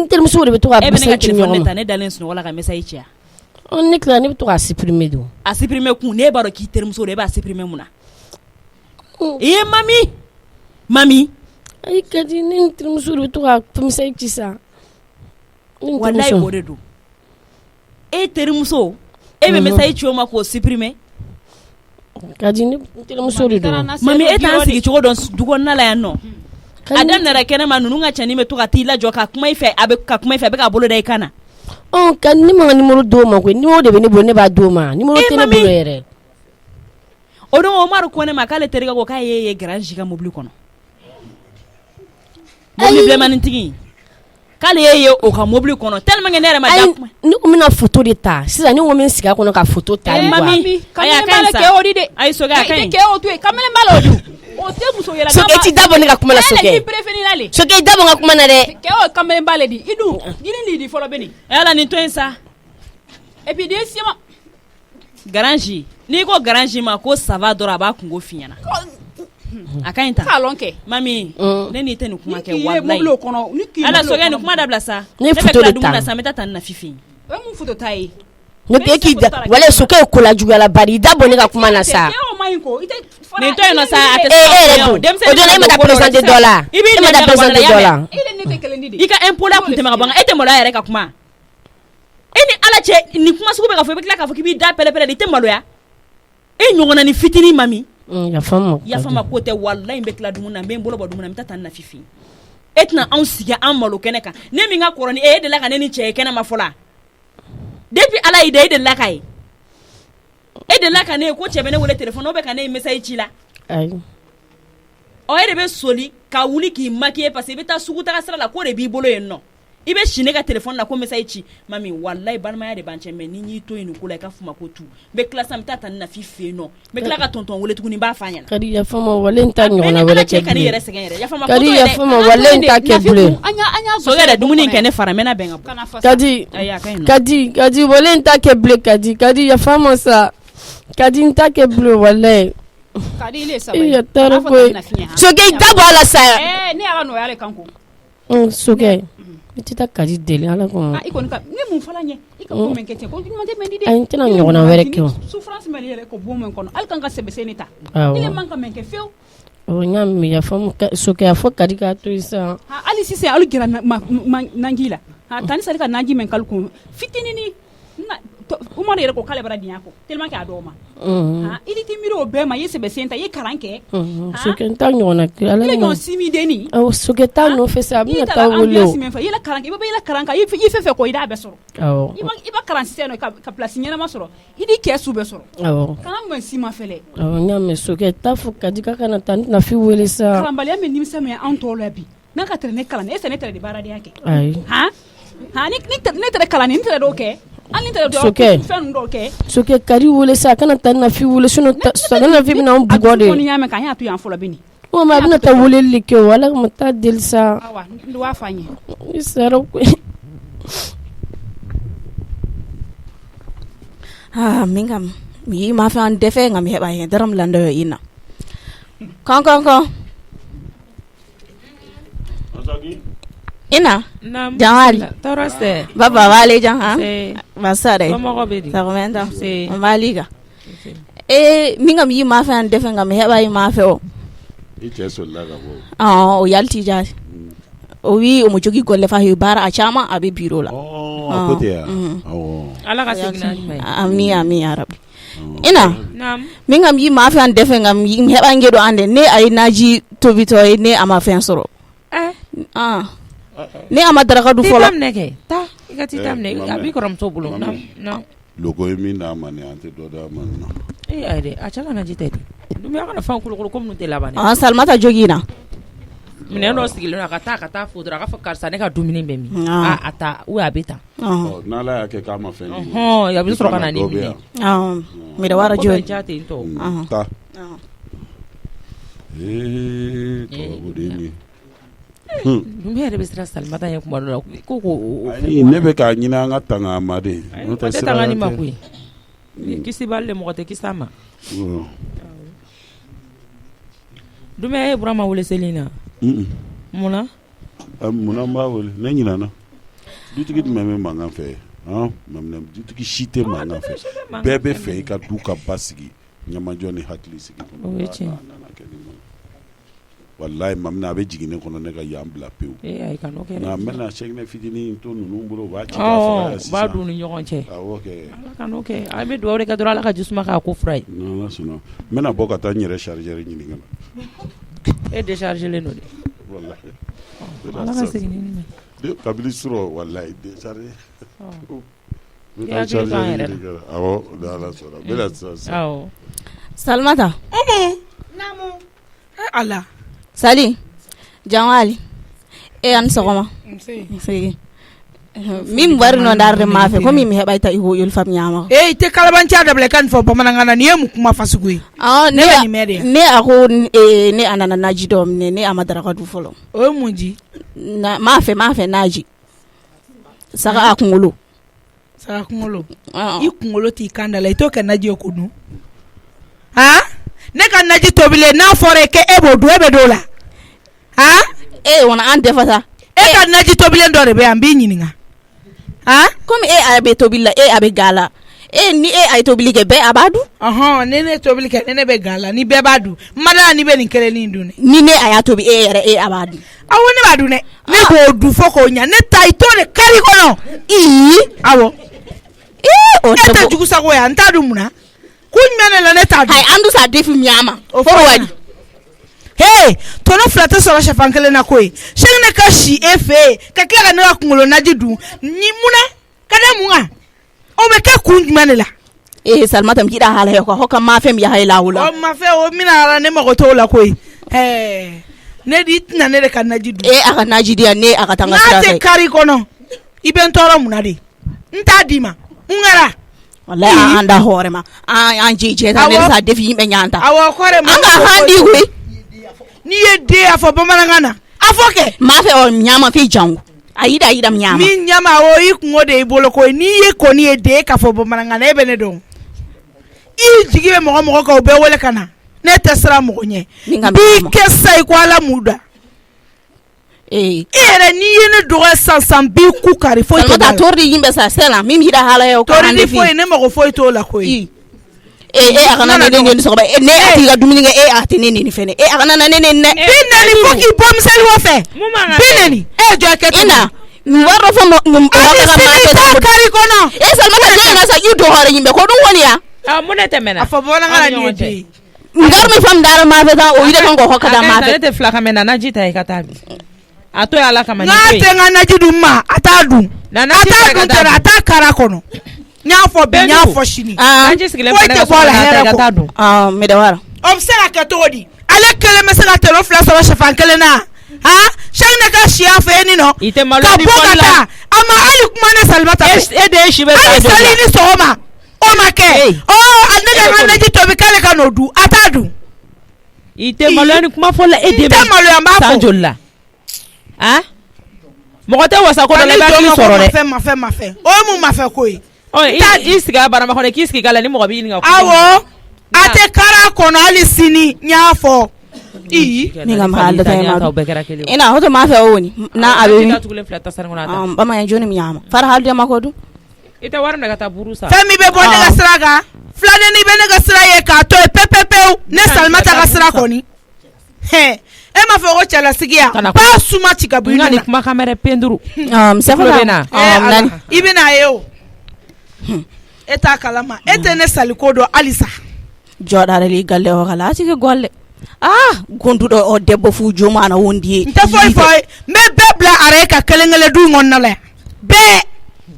terimuso de bɛ to ka e bɛ ne ka message ci téléphone ɲɔgɔn de ma ta ne dalen sunɔgɔ la ka message ci ne tila ne bɛ to k'a supprimer don a supprimer kun ne b'a dɔn k'i terimuso de e b'a supprimer mun na ee mami ayi kadi ne ni terimuso de bɛ to ka message ci sa wallahi o de don e terimuso e bɛ message ci o ma k'o supprimer kadi ne terimuso de don mami e t'an sigi cogo dɔn du kɔnɔna la yan nɔ a daminɛra kɛnɛma ninnu ka cɛnin bɛ to ka t'i lajɔ ka kuma i fɛ a bɛ ka kuma i fɛ a bɛ k'a bolo da i kan na ka ne ma numéro d'o ma koyi numéro de bɛ ne bolo ne b'a d'o ma numéro tɛ ne bolo yɛrɛ o don Umaru ko ne ma k'ale terikɛ ko k'a ye garage ka mobili kɔnɔ mobili bilenmanitigi k'ale ye o ka mobili kɔnɔ tellement que ne yɛrɛ ma da kuma ne ko n bɛna photo de ta sisan ne ko n bɛ n sigi a kɔnɔ ka photo ta mami kamalen b'a la kɛ o di de ayi sokɛ a ka ɲi kɛ o to yen kamalen b'a la o dun o tɛ muso yɛlɛ sokɛ i t'i da bɔ ne ka kuma la sokɛ sokɛ i da bɔ n ka kuma na dɛ kɛ o kamalen b'a la di i dun jiri di fɔlɔ bɛ nin ala nin to yen sa et puis den sima garange n'i ko garange ma ko ça va dɔrɔn a b'a kungo f'i ɲɛna a ka ɲi ta k'a lɔn kɛ mami ne n'i tɛ nin kuma kɛ wallahi ala sokɛ nin kuma dabila sa ne photo de ta sa n bɛ taa nin na Fifi o ye mun photo ta ye ne bɛ k'i da wala sokɛ ye ko la juguya la bari i da bɔ ne ka kuma na sa nin to yen nɔ sa a tɛ se o don e ma da présenter dɔ la e ma da présenter dɔ la i ka impôt la kun tɛmɛ ka bɔ e tɛ maloya yɛrɛ ka kuma e ni ala cɛ nin kuma sugu bɛ ka fɔ i bɛ tila k'a fɔ k'i b'i da pɛlɛpɛlɛ de i tɛ maloya e ɲɔgɔnna ni fitinin mami yafama ko tɛ wallahi n bɛ tila dumuni na n bɛ n bolo bɔ dumuni na n bɛ taa nin na Fifi e tɛna anw sigi an malo kɛnɛ kan ne min ka kɔrɔ ni e delila ka ne ni cɛ ye kɛnɛ ma fɔlɔ depuis ala y'i da e delila ka ye e delila ka ne ye ko cɛ bɛ ne wele téléphone o bɛ ka ne ye message ci la ayi ɔ e de bɛ soli ka wuli k'i maquiller parce que i bɛ taa sugu taga sira la ko de b'i bolo yen nɔ i bɛ si ne ka téléphone na ko message ci mami wallahi balimaya de b'an cɛ mais ni y'i to yen nin ko la i ka fuma ko tu n bɛ tila sa n bɛ taa nin na Fifi fɛ yen nɔ n bɛ tila ka tonton wele tuguni n b'a f'a ɲɛna kadi yafama wale n ta ɲɔgɔnna wɛrɛ kɛ bilen yɛrɛ sɛgɛn yɛrɛ yafama ko kadi yafama wale n ta kɛ bilen so yɛrɛ dumuni kɛ ne fara mɛna bɛn ka bɔ kadi wale n ta kɛ bilen kadi yafama sa kadi n ta kɛ bilen wale kadi ile sabali ya taro ko sokɛ i da bɔ a la sa ne ala nɔgɔya le kan ko sokɛ i tɛ taa kadi deli ala ko i kɔni ka ne mun fɔla ɲɛ i ka bon mɛn kɛ ten ko ɲuman tɛ mɛn di dɛ ayi n tɛna ɲɔgɔnna wɛrɛ kɛ o souffrance mɛn yɛrɛ ko bon mɛn kɔnɔ hali kan ka sɛbɛsɛ ne ta ne man ka mɛn kɛ fewu n y'a mɛn yafamu sokɛ a fɔ kadi k'a to yen sisan hali sisan hali gɛrɛ naji la tani sali ka naji mɛn kali kun fitinini Umaru yɛrɛ ko k'ale bara diɲɛ ko tellement que a dɔw ma i ni t'i miiri o bɛɛ ma i ye sɛbɛsen ta i ye kalan kɛ sokɛ n t'a ɲɔgɔnna kɛ ala i ɲɔgɔn simi denni sokɛ t'a nɔfɛ sa a bɛna taa wele o i yɛlɛ kalan kɛ i bɛ yɛlɛ kalan kan i fɛn fɛn ko i d'a bɛɛ sɔrɔ i ba kalan sisan ka place ɲɛnama sɔrɔ i ni kɛ su bɛɛ sɔrɔ kana mɔn si ma fɛlɛ n y'a mɛn sokɛ t'a fɔ kadi ka kana taa n tɛna fi wele sa kalanbaliya min nimisa min anw tɔw la bi n'a ka tɛrɛ ne kalan e tɛ ne tɛrɛ de baaradenya kɛ ayi ne tɛrɛ kalan ni n tɛrɛ dɔw kɛ Sokɛ kari wele sa kana taa nafi wele nafi bɛna bugɔ de a bɛna taa weleli kɛ o ala ma taa deli sa min kam mi yi ma fɛ an dɛfɛ nka mi hɛba yɛ daram landa ina kan ina jangali baba wale jan ha masare sagomenta maliga min kam yi ma fɛ an dɛfɛ nka mi hɛba yi ma fɛ o o yalti jari o wi o mo jogi golle fa he bara a chama abe biro la ala ka signa ami arabi ina min ngam yi ma fa an defe ngam yi heba ngedo ande ne ay naji tobito ne ama fen soro ne ama daraka du folo tamne ke ta igati tamne abi koram to bulo na logo mi na mane ante do da man ayde a chaka na jitete dum ya kana fan kulo kom nu te labane salmata jogina mine no sigilo na kata fudra ka fakar sa ne ka dumini be mi ata u abita na la ya ke kama fen ya bi soro kana ni mi da wara joni jate into ta to budini dum here be stress salmata ya kuma do ko ne be ka nyina ngata ngama de no ta sira ni makui kisi balle mo te kisama dum ya Ibrahima wole Selina muna mba wole ne nyina na dutigi meme manga fe mamna dutigi shite manga fe bebe fe ka duka basigi nyama joni hakli sigi wallahi mamna be jigine kono ne ka yambla pew ay kan okay na mena chegne fidini to nunu mburo ba ci ba du ni ñogon ci okay kan okay ay be do re ka dora la ka jusma ka ko fray non non mena boka ta ñere charger ñi ngam et décharger les no de wallahi ala ka sigini ni de kabili suro wallahi décharger ya ke kan awo dala sura bela sa salmata namu ala sali janwali an sogoma min bari no darde mafe ko mi heɓay ta iho yol fam nyama te kalabanca dable kan fo bamanangana ni mu kuma fasugui ne ako ne anana naji dom ne amadara ka du folo o munji na mafe naji saka akungolo i kungolo ti kandala ito ka naji okunu ne ka naji tobile na fore ke ebo do ebe do la wana an defata ka naji tobile ndore be ambi nyininga comme abe tobila abe gala ni ay tobili ke be abadu ne tobili ke ne be gala ni be badu mada ni be ni kere ni ndune ni ne aya tobi yere abadu awo ne badu ne bo du foko nya ne taito ne kari kono awo o ta jugu sago ya ntadu muna kunyane la ne tadu ay andu sa defi miama forward tono flata soro chafankele na koy shene ka shi efe ka kila na kungolo najidu ni muna kada munga o be ka kunjumane la salmata mkida hala yo ko ka ma fem ya hayla wula o ma fe o mina ala ne mako to la koy ne dit na ne ka najidu aka najidi ne aka tanga sira na te kari kono iben toro munadi nta dima ngara wallahi anda horema an jeje ta ne sa defi yimbe nyanta awo kore ma anga handi we ni ye de afo bamanangana afoke mafe o nyama fi jangu ayida nyama mi nyama o ikungo de ibolo ko ni ye ko ni ye de ka fo bamanangana ebe ne don i jigibe mo ko be wole kana ne tesra mo nye bi kessa ko ala muda era ni ye ne do sansan bi ku kari fo to da tordi yimbe sa sela mimi hida hala yo ko andi fo ne mo fo to la ko akana ne ni soba ne ati ga dumini ga ati ni fene akana ne binani foki bomsel wo fe binani jo ke ina waro fo mo ka ma kari kono salmata na sa yudo hore yimbe ko dum woni ya mo ne temena afo bona ngala ni de ngar mi fam dara ma fe da o yide ko hokada ma fe te flaka mena na jita e katabi ato ya la kama ni na te ngana jidu ma atadu tara atakara kono nyafo be nyafo shini sigile fere ko ta me da wara obsera ka todi ale kele mesela te lo fla so chefan kele na shane ka shia fe ni no ite maloni folla ma ali kuma ne Salimata e de shi be ali sali ni soma o ma kɛ ne ka naji tobi k'ale ka n'o dun a t'a dun i tɛ maloya ni kuma fɔ la e de bɛ maloya n b'a fɔ san joli la mɔgɔ tɛ wasa ko dɔ la i b'a hakili sɔrɔ dɛ mafɛ o ye mun mafɛ ko ye i sigi a barama kɔnɔ k'i sigi k'a la ni mɔgɔ b'i ɲininka awɔ a tɛ kara kɔnɔ hali sini n y'a fɔ ni ka ma alda ta ma ina hoto ma fɛ o ni na a bɛ bamayan joni mi yama fara hal de ma ko dun i tɛ wari minɛ ka taa buru san fɛn min bɛ bɔ ne ka sira kan filanin bɛ ne ka sira ye k'a to ye pepepewu ne Salimata ka sira kɔni e ma fɛ ko cɛlasigi ya ba suma ci ka bɔ ina ni kuma kamera penduru i bɛ n'a ye o e t'a kalama e tɛ ne sali ko dɔn halisa jɔdare galle o kala a tigi golle gondu dɔ o debbo fu joma na wondi ye n tɛ foyi fɔ n bɛ bɛɛ bila ara ka kelen-kelen du in kɔnɔna la yan bɛɛ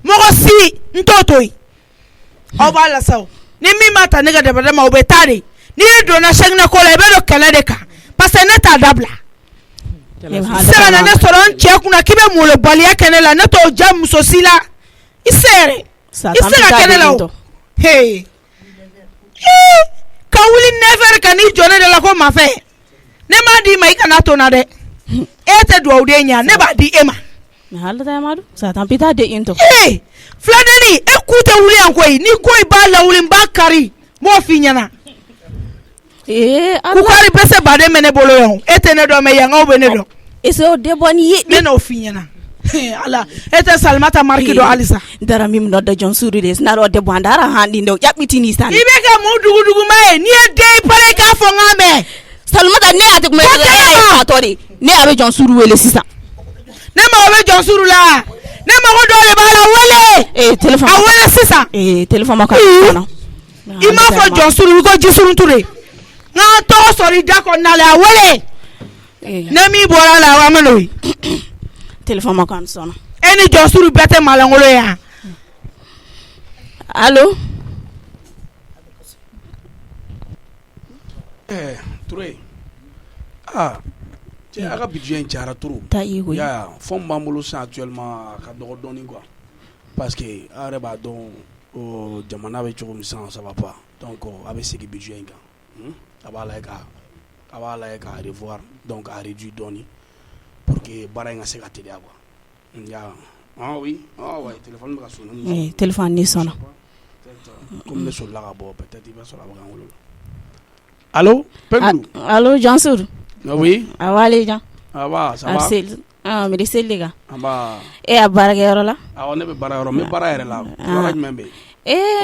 mɔgɔ si n t'o to yen aw b'a la sa ni min ma ta ne ka dabada ma o bɛ taa de n'i donna sɛginɛ ko la i bɛ don kɛlɛ de kan parce que ne t'a dabila sera na ne sɔrɔ n cɛ kunna k'i bɛ molobaliya kɛ ne la ne t'o ja muso si la i se yɛrɛ i se ka kɛ ne la o ka wuli 9h ka n'i jɔ ne de la ko mafɛ ne m'a di ma i kana to na dɛ e tɛ dugawu den ɲa ne b'a di e ma filadeni e ku tɛ wuli yan koyi ni ko i b'a lawuli n b'a kari n b'o f'i ɲɛna ku kari bɛsɛ baden bɛ ne bolo yan e tɛ ne dɔn mɛ yankaw bɛ ne dɔn ne n'o f'i ɲɛna ala e tɛ Salimata mariki dɔn halisa dara min dɔ da jɔn suru de sinarɔ de bɔ andara handi dɛ yakpiti ni san i bɛ kɛ mun duguduguma ye n'i ye den i pare i k'a fɔ n k'a mɛn Salimata ne y'a tɛ kuma fatɔ de ne a bɛ jɔn suru wele sisan ne mago bɛ jɔn suru la ne mago dɔ de b'a la wele téléphone a wele sisan téléphone ma kɔnɔ i m'a fɔ jɔn suru i ko ji suru ture n k'an tɔgɔ sɔrɔ i da kɔnɔna la a wele ne min bɔra la wa ma n'o ye téléphone ma kɔnɔ sɔnna e ni jɔn suru bɛɛ tɛ malangolo ye yan allo Touré cɛ a ka budget in cayara trop ya fond b'an bolo sisan actuellement a ka dɔgɔ dɔɔnin quoi parce que a yɛrɛ b'a dɔn jamana bɛ cogo min sisan ça va pas donc a bɛ segin budget in kan a b'a lajɛ ka revoir donc a réduit dɔɔnin pour que baara in ka se ka teliya quoi ya oui téléphone bɛ ka sonner téléphone ni sɔnna comme ne solila ka bɔ peut-être i b'a sɔrɔ a bɛ k'an wolo allo Pedro allo Jansur oui awale jan awa ça va mɛ seli kan aba e a baarakɛyɔrɔ la awɔ ne bɛ baara yɔrɔ n bɛ baara yɛrɛ la baara jumɛn bɛ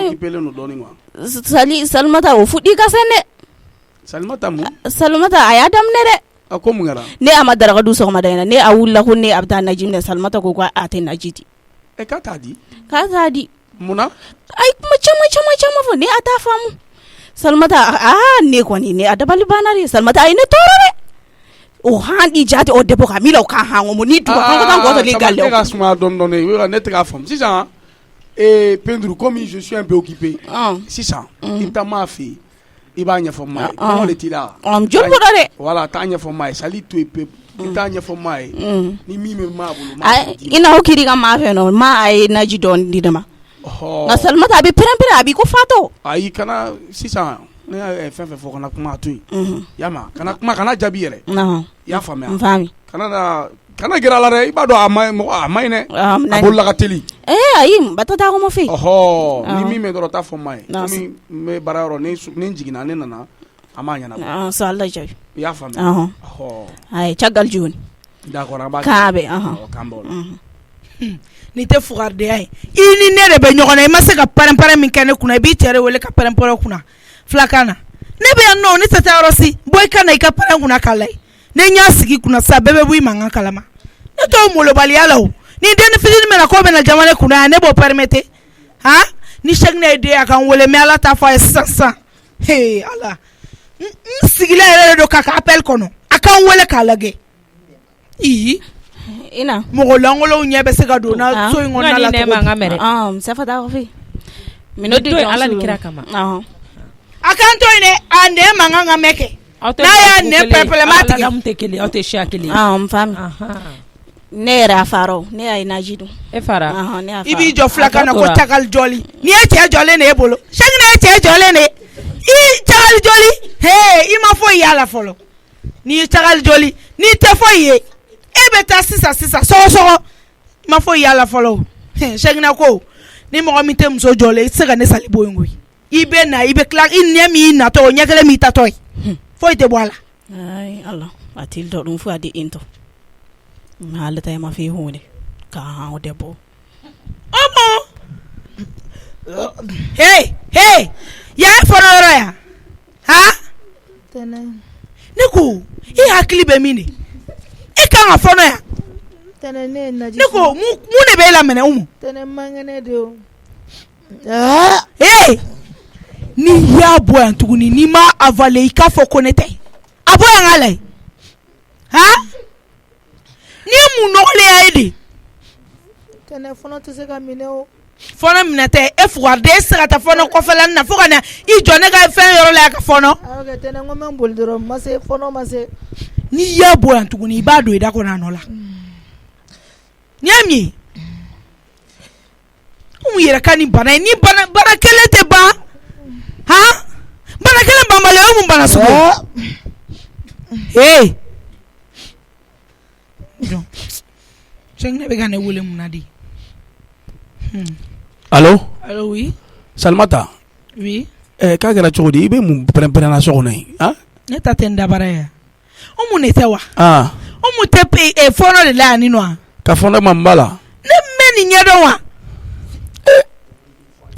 occupé len don dɔɔnin quoi Salimata o fuɗi ka sen dɛ Salimata mun Salimata a y'a daminɛ dɛ a ko mun kɛra ne a ma daraka du sɔgɔmada in na ne a wulila ko ne a bɛ taa naji minɛ Salimata ko a tɛ naji di k'a t'a di mun na ayi kuma caman fɔ ne a t'a faamu Salimata ne kɔni ne a dabali banna de Salimata a ye ne tɔɔrɔ dɛ o handi jate o debɔ ka mi la o kan hàn o ni dugu kan ka taa gɔtɔ le galle ne ka suma dɔɔnin ne tɛ k'a faamu sisan Pedro comme je suis un peu occupé sisan i bɛ taa maa fɛ yen i b'a ɲɛfɔ maa ye kɔngɔ de t'i la joli ko dɔ dɛ voilà taa ɲɛfɔ maa ye sali to yen pewu i t'a ɲɛfɔ maa ye ni min bɛ maa bolo i n'a fɔ kiri ka maa fɛ nɔ maa a ye naji dɔɔnin di ne ma nka Salimata a bɛ pɛrɛn-pɛrɛn a b'i ko fatɔ ayi kana sisan ne y'a fɛn fɛn fɔ kana kuma a to yen y'a mɛn kana kuma kana jaabi yɛrɛ i y'a faamuya n faamu kana gɛrɛ a la dɛ i b'a dɔn a ma ɲi dɛ a bolo la ka teli ayi bata taa ko ma fɛ ni min bɛ dɔrɔn taa fɔ maa ye komi n bɛ baara yɔrɔ ni n jiginna ne nana a m'a ɲɛnabɔ so Allah jabi i y'a faamuya ayi cagal joni d'accord an b'a k'a bɛ k'an b'o la ni tɛ fugardenya ye i ni ne de bɛ ɲɔgɔn na i ma se ka pɛrɛn-pɛrɛn min kɛ ne kunna i b'i cɛ de wele ka pɛrɛn-pɛrɛn kunna filakan na ne bɛ yan nɔ ne tɛ taa yɔrɔ si bɔ i ka na i ka pɛrɛn kunna k'a lajɛ ne y'a sigi kunna sisan bɛɛ bɛ bɔ i mankan kalama ne t'o molobaliya la o ni den fitinin mɛna k'o bɛna jamana kunna yan ne b'o permettre ni sɛginɛ ye den a kan wele mɛ ala t'a fɔ a ye sisan ala n sigilen yɛrɛ de don k'a ka appel kɔnɔ a k'an wele k'a lajɛ ina mɔgɔ langolow ɲɛ bɛ se ka don na so in kɔnɔna la cogo di safa taa ko fɛ minɛ to ala ni kira kama a kan to yen dɛ a nɛ mankan ka mɛn kɛ n'a y'a nɛ pɛrɛn-pɛrɛn m'a tigɛ tɛ kelen aw tɛ siya kelen n faamu ne yɛrɛ a fara ne y'a ye naji dun e fara i b'i jɔ filakan na ko tagali jɔli n'i ye cɛ jɔlen de ye bolo Cheick ne ye cɛ jɔlen de i tagali jɔli i ma foyi y'a la fɔlɔ n'i ye tagali jɔli n'i tɛ foyi ye e bɛ taa sisan sɔgɔsɔgɔ i ma foyi y'a la fɔlɔ Cheick ne ko ni mɔgɔ min tɛ muso jɔlen i tɛ se ka ne sali bɔ yen koyi i bɛ na i bɛ tila i ɲɛ min y'i natɔ o ɲɛ kelen min y'i tatɔ ye foyi tɛ bɔ a la. Ay Allah a ti dɔ dun fo a di into ma ale ta ma fi hone ka ha o debo omo hey ya fɔlɔ yɔrɔ ya ha tɛnɛ ne ko i hakili bɛ min de e kan ka fɔlɔ ya tɛnɛ ne naji ne ko mun de bɛ la minɛ umu tɛnɛ mangene de o ni y'a bɔ yan tuguni ni ma avaler i k'a fɔ ko ne tɛ a bɔ yan ka lajɛ ni mun nɔgɔlen ye de tɛnɛ fɔlɔ tɛ se ka minɛ o fɔnɔ minɛ tɛ e fugariden e se ka taa fɔnɔ kɔfɛla na fo ka na i jɔ ne ka fɛn yɔrɔ la ka fɔnɔ tɛnɛ ko mɛ boli dɔrɔn ma se fɔnɔ ma se ni y'a bɔ yan tuguni i b'a don i da kɔnɔ a nɔ la ni y'a min mun yɛrɛ ka ni bana ye ni bana kelen tɛ ban bana kelen banbali o mun bana sugu Cheick ne bɛ ka ne wele mun na di allo oui Salimata oui k'a kɛra cogo di i bɛ mun pɛrɛn-pɛrɛnna so kɔnɔ yen ne ta tɛ n dabara ya o mun ne tɛ wa o mun tɛ fɔlɔ de la yan ni nɔ ka fɔlɔ ma n b'a la ne mɛ nin ɲɛdɔn wa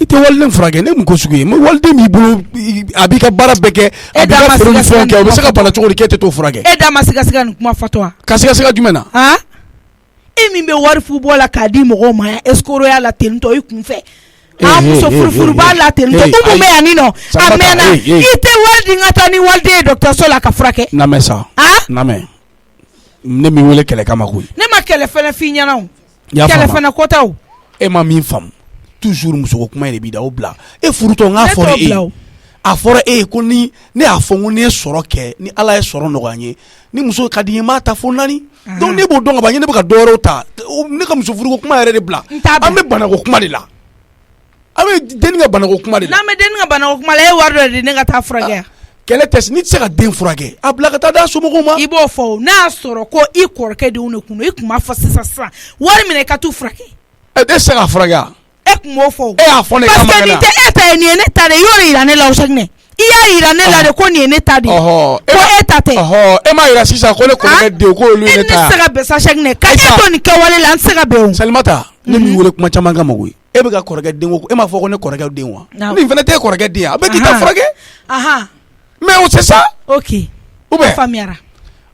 i tɛ waliden furakɛ ne mun ko sugu ye waliden b'i bolo a b'i ka baara bɛɛ kɛ a b'i ka foro ni fɛnw kɛ o bɛ se ka bana cogo di k'e tɛ t'o furakɛ e da ma siga nin kuma fɔtɔ wa ka siga jumɛn na e min bɛ wari fu bɔ la k'a di mɔgɔw ma yan escroqueya la ten tɔ i kun fɛ muso furufuru b'a la ten tɔ mun bɛ yan ni nɔ a mɛnna i tɛ wari di n ka taa ni waliden ye dɔgɔtɔrɔso la ka furakɛ namɛ sa namɛ ne min wele kɛlɛ kama koyi ne ma kɛlɛ fɛnɛ f'i ɲɛna o kɛlɛ fɛnɛ ko tɛ o e ma min faamu toujours muso ko kuma in de b'i da o bila e furutɔ n k'a fɔra e a fɔra e ko ni ne y'a fɔ ko ni ye sɔrɔ kɛ ni Ala ye sɔrɔ nɔgɔya n ye ni muso ka di n ye n b'a ta fo 4 donc ne b'o dɔn ka ban ne bɛ ka dɔ wɛrɛw ta ne ka muso furuko kuma yɛrɛ de bila an bɛ banako kuma de la an bɛ denni ka banako kuma de la n'an bɛ denni ka banako kuma la e wari dɔ de ne ka taa furakɛ kɛlɛ tɛ n'i tɛ se ka den furakɛ a bila ka taa d'a somɔgɔw ma i b'o fɔ o n'a y'a sɔrɔ ko i kɔrɔkɛ denw de kun don i kun b'a fɔ sisan wari minɛ i ka t'u furakɛ e tɛ se ka furakɛ e kun b'o fɔ o e y'a fɔ ne kama parce que nin tɛ e ta ye nin ye ne ta de i y'o yira ne la o Cheick ne i y'a yira ne la de ko nin ye ne ta de ye ko e ta tɛ e m'a yira sisan ko ne kɔrɔkɛ den ko olu ye ne ta e ne tɛ se ka bɛn sa Cheick ne ka e to nin kɛwale la n tɛ se ka bɛn o Salimata ne min wele kuma caman kama koyi e bɛ ka kɔrɔkɛ den ko e m'a fɔ ko ne kɔrɔkɛ den wa nin fana t'e kɔrɔkɛ den ye a bɛ k'i ta furakɛ mais o c'est ça ok ou bien faamuyara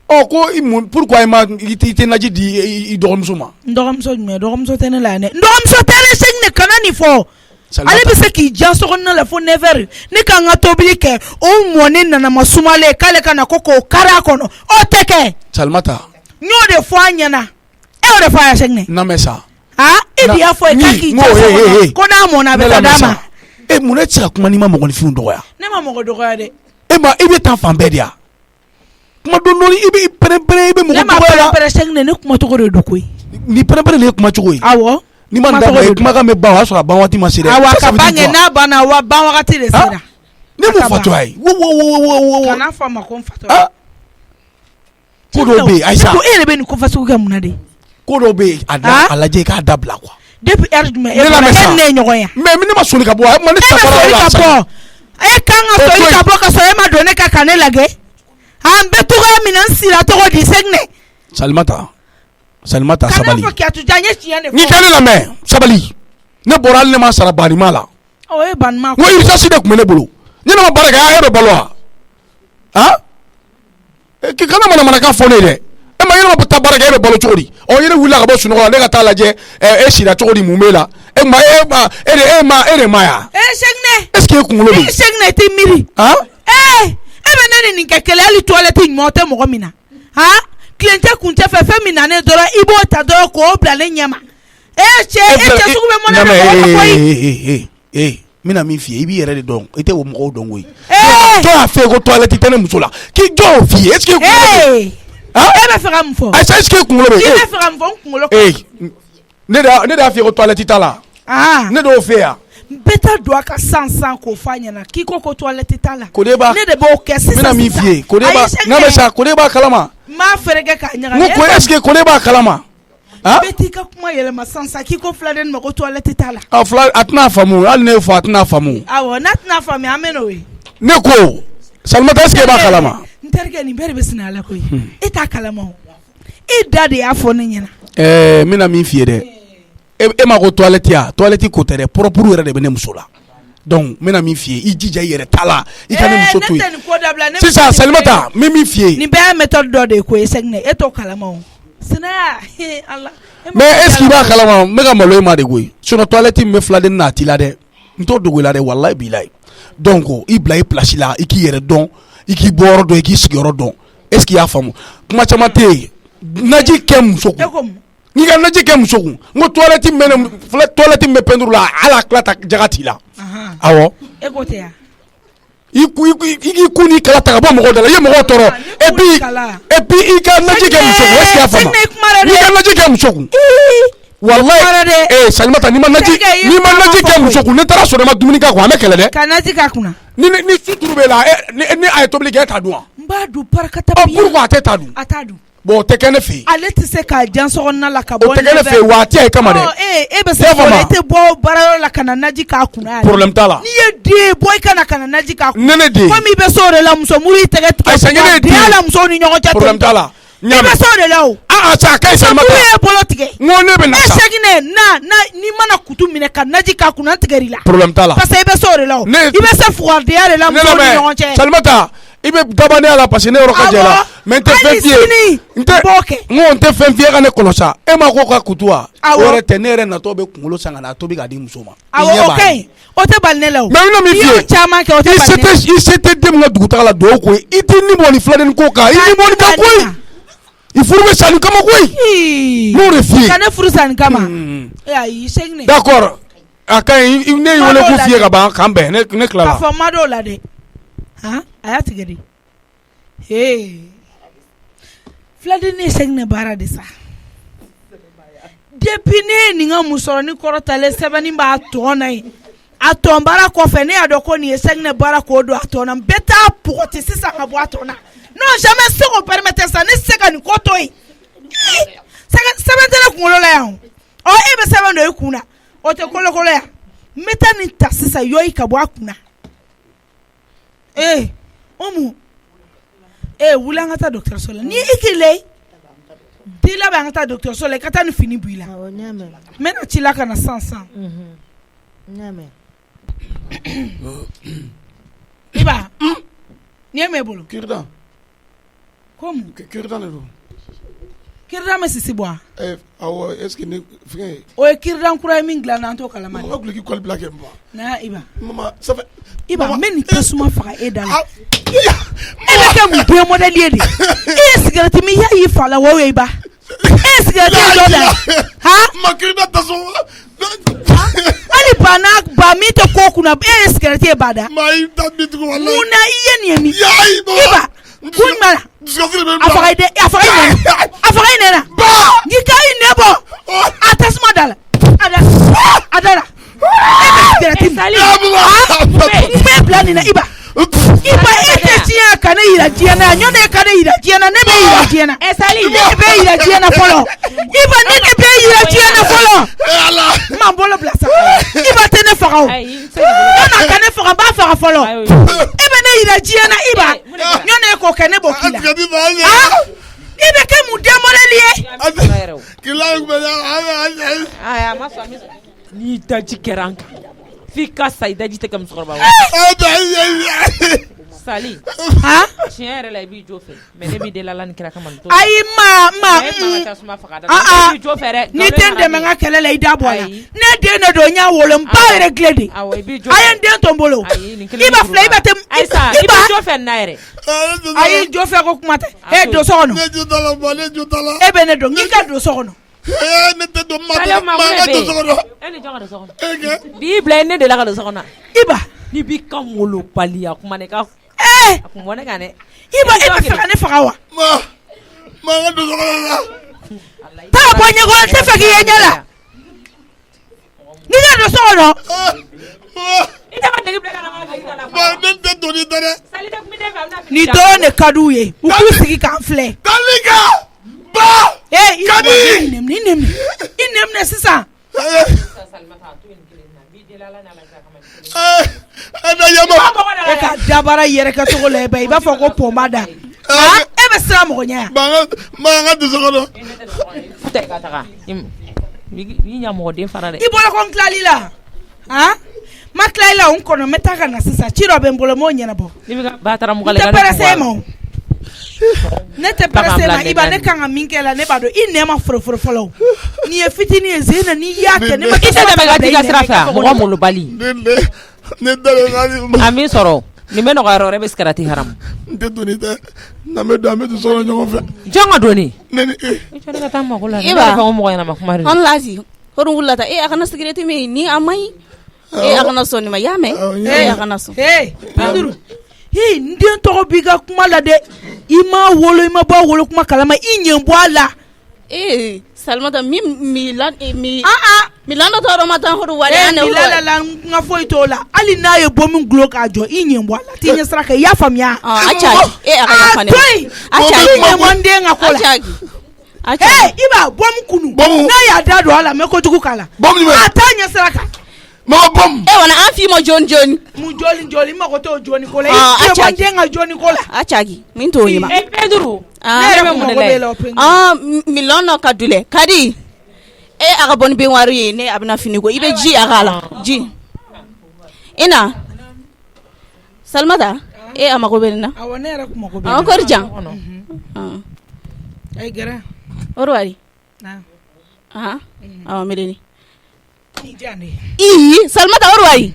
ko pourquoi i tɛ naji di i dɔgɔmuso ma n dɔgɔmuso jumɛn dɔgɔmuso tɛ ne la yan dɛ n dɔgɔmuso tɛ ne Cheick ne kana nin fɔ ale bɛ se k'i diya sokɔnɔna la fo 9h ne ka n ka tobili kɛ o mɔni nanama sumalen k'ale ka na ko k'o kari a kɔnɔ o tɛ kɛ Salimata n y'o de fɔ a ɲɛna e y'o de fɔ a ye Cheick ne namɛ sa e de y'a fɔ ye k'a k'i diya sokɔnɔ ko n'a mɔna a bɛ taa d'a ma e mun ne tɛ se ka kuma n'i ma mɔgɔninfinw dɔgɔya ne ma mɔgɔ dɔgɔya dɛ i bɛ taa fan bɛɛ de ya kuma dɔɔni i bɛ pɛrɛn-pɛrɛn i bɛ mɔgɔ dɔgɔya la ne ma pɛrɛn Cheick ne kuma cogo de don koyi ni pɛrɛn-pɛrɛn de ye kuma cogo ye awɔ ni ma da ye kumakan bɛ ban o y'a sɔrɔ a ban waati ma se dɛ awɔ a ka ban kɛ n'a banna wa ban wagati de sera ne m'o fɔ tɔ ye wo kana fɔ a ma ko n fatɔ ko dɔw bɛ yen Ayisa ko e yɛrɛ bɛ nin ko fasugu kɛ mun na de ko dɔw bɛ yen a lajɛ i k'a dabila quoi depuis heure jumɛn e ne ye ɲɔgɔn ye mais ne ma soli ka bɔ ne e kan ka soli ka bɔ ka sɔrɔ e ma don ne ka kan ne lajɛ an bɛ togoya min na n sira tɔgɔ di Cheick ne Salimata sabali kana fɔ kiyatu ja n ye tiɲɛ de fɔ n'i ka ne lamɛn sabali ne bɔra hali ne ma sara banima la o ye banima ko urgence de tun bɛ ne bolo ne ma baara kɛ a ye dɔ balo wa kana manamanakan fɔ ne ye dɛ e ma yɛlɛma taa baara kɛ e bɛ balo cogo di yɛrɛ wulila ka bɔ sunɔgɔ la ne ka taa lajɛ e sira cogo di mun b'e la e de ma ya Cheick ne est ce que e kunkolo bɛ Cheick ne tɛ miiri e bɛ ne ni nin kɛ kɛlɛ hali toilette ɲuman o tɛ mɔgɔ min na tilencɛ kuncɛ fɛ fɛn min na ne dɔrɔn i b'o ta dɔrɔn k'o bila ne ɲɛ ma cɛ sugu bɛ mɔnɛ na mɔgɔ ma koyi n bɛna min f'i ye i b'i yɛrɛ de dɔn i tɛ o mɔgɔw dɔn koyi jɔn y'a fɛ ko toilette tɛ ne muso la k'i jɔn o f'i ye est ce que bɛ fɛ ka mun fɔ est-ce que kunkolo bɛ i bɛ fɛ ka mun fɔ n kunkolo ne de y'a f'i ye ko toilette t'a la ne de y'o f'e yan n bɛ taa don a ka san k'o f'a ɲɛna k'i ko toilette t'a la Kodeba ne de b'o kɛ sisan n bɛna min f'i ye Kodeba n'a bɛ sa Kodeba kalama n m'a fɛrɛkɛ k'a ɲagami n ko est-ce que Kodeba kalama bɛɛ t'i ka kuma yɛlɛma sisan k'i ko filaden ma ko toilette t'a la a tɛna faamu hali ne fɔ a tɛna faamu awɔ n'a tɛna faamu an bɛ n'o ye ne ko Salimata est-ce que e b'a kalama n terikɛ nin bɛɛ de bɛ sinɛ a la koyi e t'a kalama o e da de y'a fɔ ne ɲɛna n bɛna min f'i ye dɛ e ma ko toilette ya toilette ko tɛ dɛ propre yɛrɛ de bɛ ne muso la donc n bɛna min f'i ye i jija i yɛrɛ ta la i ka ne muso to yen sisan Salimata n bɛ min f'i ye nin bɛɛ y'a méthode dɔ de ye koyi Sɛginɛ e t'o kalama o sinaya ala mais est-ce qu'il b'a kalama n bɛ ka malo e ma de koyi sinon toilette min bɛ filaden n'a t'i la dɛ n t'o dogo i la dɛ walahi b'i la donc i bila i place la i k'i yɛrɛ dɔn i k'i bɔyɔrɔ dɔn i k'i sigiyɔrɔ dɔn est-ce qu'il y'a faamu kuma caman tɛ yen naji kɛ muso kun n'i ka naji kɛ muso kun n ko toilette min bɛ peinture la hali a tila ta jaga t'i la awɔ e ko tɛ yan i k'i kun n'i kala ta ka bɔ mɔgɔw da la i ye mɔgɔw tɔɔrɔ et puis i ka naji kɛ muso kun est-ce qu'il y'a faamu n'i ka naji kɛ muso kun wallahi Salimata n'i ma naji kɛ muso kun ne taara sɔrɔ i ma dumuni k'a kun an bɛ kɛlɛ dɛ ka naji k'a kunna ni suturu bɛ la ni a ye tobili kɛ e t'a dun wa n b'a dun parakata bi pourquoi a tɛ t'a dun a t'a dun bon o tɛ kɛ ne fɛ yen ale tɛ se k'a jan sokɔnɔna la ka bɔ o tɛ kɛ ne fɛ yen wa a tɛ ye kama dɛ e bɛ se fɔlɔ i tɛ bɔ baarayɔrɔ la ka na naji k'a kunna problème t'a la n'i ye den bɔ i ka na naji k'a kunna ne den komi i bɛ so de la muso muru i tɛgɛ tigɛ den y'a la musow ni ɲɔgɔn cɛ problème t'a la i bɛ so de la o sa a ka ɲi Salimata muru ye bolo tigɛ n ko ne bɛ na sa Sɛginɛ n'i mana kutu minɛ ka naji k'a kunna n tigɛr'i la problème t'a la parce que i bɛ so de la o i bɛ se fugardenya de la musow ni ɲɔgɔn cɛ Salimata i bɛ dabaniya la parce que ne yɔrɔ ka jɛ la mais n tɛ fɛn f'i ye n tɛ fɛn f'i ye ka ne kɔlɔsa e ma ko ka kutu wa o yɛrɛ tɛ ne yɛrɛ natɔ bɛ kunkolo san ka na tobi k'a di muso ma awɔ o ka ɲi o tɛ bali ne la o mais n bɛna min f'i ye caman kɛ o tɛ bali ne la i se tɛ den min ka dugutaga la dugawu ko ye i t'i ni bɔ nin filaden ko kan i ni bɔ nin kan koyi i furu bɛ sa nin kama koyi n'o de f'i ye ka ne furu sa nin kama ayi Sɛginɛ d'accord a ka ɲi ne y'i wele k'u f'i ye ka ban k'an bɛn ne tila la ka fɔ n ma d'o la dɛ a y'a tigɛ de filaden ye Sɛginɛ baara de sa depuis ne ye nin ka musɔrɔni kɔrɔtalen sɛbɛnni b'a tɔn na ye a tɔn baara kɔfɛ ne y'a dɔn ko nin ye Sɛginɛ baara k'o don a tɔn na n bɛ taa pɔgɔti sisan ka bɔ a tɔn na non jamais se k'o permettre sa ne se ka nin ko to yen sɛbɛn tɛ ne kunkolo la yan o e bɛ sɛbɛn dɔ i kun na o tɛ kolokolo yan n bɛ taa nin ta sisan yɔ i ka bɔ a kun na Omu wuli an ka taa dɔgɔtɔrɔso la ni i k'i le t'i labɛn an ka taa dɔgɔtɔrɔso la i ka taa ni fini bɔ i la n bɛna ci la ka na sisan Iba ni ye mɛ bolo kirida komu kirida de don kirida bɛ sisi bɔ a awɔ est ce que ne fɛngɛ o ye kirida kura ye min dilan na an t'o kalama mama ka guliki kɔli bila kɛ na Iba mama ça fait Iba n bɛ nin tasuma faga e da la e bɛ kɛ mun den modèle ye de e ye cigarette min y'a y'i fa la wo ye Iba e ye cigarette dɔ da ma kirida tasuma hali ba min tɛ ko kunna e ye cigarette ye ba da ma i ta bi tugu wala mun na i ye nin ye min Iba kun mara a faga i nena n'i ka i nɛ bɔ a tasuma da la a da la e bɛ cigarette n bɛ bila nin na Iba e tɛ tiɲɛ ka ne yira diɲɛ na ɲɔ ne ka ne yira diɲɛ na ne bɛ yira diɲɛ na ne bɛ yira diɲɛ na fɔlɔ Iba ne de bɛ yira diɲɛ na fɔlɔ n m'an bolo bila sa Iba tɛ ne faga o ɲɔna ka ne faga n b'a faga fɔlɔ e bɛ ne yira diɲɛ na Iba ɲɔ ne k'o kɛ ne b'o k'i la i bɛ kɛ mun den modèle ye n'i daji kɛra an kan f'i ka sa i daji tɛ kɛ musokɔrɔba Sali tiɲɛ yɛrɛ la i b'i jo fɛ mais ne b'i deli Ala ni kira kama ayi ni den dɛmɛ n ka kɛlɛ la i da bɔ a la ne den de don n y'a wolo n ba yɛrɛ gile de a ye n den to n bolo Iba filɛ Iba tɛ i b'i jo fɛ nin na yɛrɛ ayi jo fɛ ko kuma tɛ don so kɔnɔ e bɛ ne dɔn k'i ka don so kɔnɔ ne tɛ don ma ka don so kɔnɔ e ni jɔn ka don so kɔnɔ b'i bila ne de la ka don so kɔnɔ Iba n'i b'i ka wolo bali a kuma ne ka a kun bɔ ne kan dɛ Iba e bɛ fɛ ka ne faga wa ma taa bɔ ɲɛkɔrɔ tɛ fɛ k'i ye ɲɛ la n'i ka don so kɔnɔ ni dɔrɔn de ka d'u ye u k'u sigi k'an filɛ i nɛminɛ sisan e ka dabara yɛrɛ kɛ cogo la i b'a fɔ ko pɔnba da e bɛ siran mɔgɔ ɲɛ i bɔra ko n tilali la ma tilali la n kɔnɔ n bɛ taa ka na sisan ci dɔ bɛ n bolo n b'o ɲɛnabɔ n tɛ pɛrɛse ma ne tɛ pɛrɛse ma Iba ne kan ka min kɛ la ne b'a dɔn i nɛ ma foroforo fɔlɔ n'i ye fitinin ye Zeyina n'i y'a kɛ ne ma i tɛ tɛmɛ ka t'i ka sira fɛ mɔgɔ molobali a min sɔrɔ nin bɛ nɔgɔya yɔrɔ bɛ sigarati haramu n tɛ doni tɛ n'an bɛ don an bɛ to sɔrɔ ɲɔgɔn fɛ jɔn ka doni ne ni e i jɔn ka taa mako la ne b'a fɔ ko mɔgɔ ɲɛnama kuma de an lazi hɔrɔn wulila ta a kana sigareti min ni a man ɲi a kana sɔn nin ma y'a mɛn a kana sɔn Pedro n den tɔgɔ b'i ka kuma la dɛ i ma wolo i ma bɔ wolo kuma kalama i ɲɛ bɔ a la Salimata Milan dɔ tɔɔrɔ ma taa hɔrɔn wari Milan la n ka foyi t'o la hali n'a ye bɔ min gulo k'a jɔ i ɲɛ bɔ a la t'i ɲɛ sira kɛ i y'a faamuya a caagi a ka yafa ne ma a caagi ɲɛ bɔ n den ka ko la i b'a bɔ min kunu n'a y'a da don a la mɛ kojugu k'a la a t'a ɲɛ sira kan wala an f'i ma jɔni mun jɔli mako t'o jɔni ko la i bɔ n den ka jɔni ko la a caagi min t'o ye ma Pedro ne yɛrɛ bɛ mun de la Milan dɔ ka dulɛ kadi a ka bɔ ni ben wari ye ne a bɛna fini ko i bɛ ji a k'a la ji i na Salimata a mako bɛ nin na awɔ ne yɛrɛ mako bɛ kɔri jan ayi gɛrɛ Orwari awɔ mɛdeni Salimata Orwari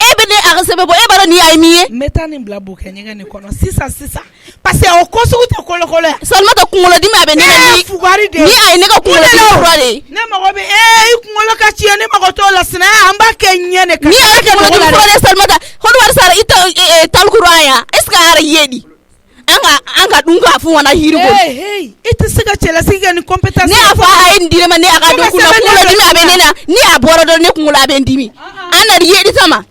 e bɛ ne a ka sɛbɛn bɔ e b'a dɔn ni a ye min ye n bɛ taa nin bila bokɛ ɲɛgɛn nin kɔnɔ sisan parce que o ko sugu tɛ kolokolo ye Salimata kunkolodimi a bɛ ne la ni fugari de ni a ye ne ka kunkolodimi fura de ne mago bɛ i kunkolo ka ci ne mago t'o la sinaya an b'a kɛ ɲɛ de kan ni a ye kunkolodimi fura de Salimata Orwari sara i tɛ talikuru an yan est ce que a yɛrɛ ye di an ka dun k'a fɔ wana yiri ko i tɛ se ka cɛlasigi kɛ ni compétence ne y'a fɔ a ye nin di ne ma ne a ka dɔn kunkolodimi a bɛ ne na ni a bɔra dɔrɔn ne kunkolo a bɛ n dimi an na ye di sama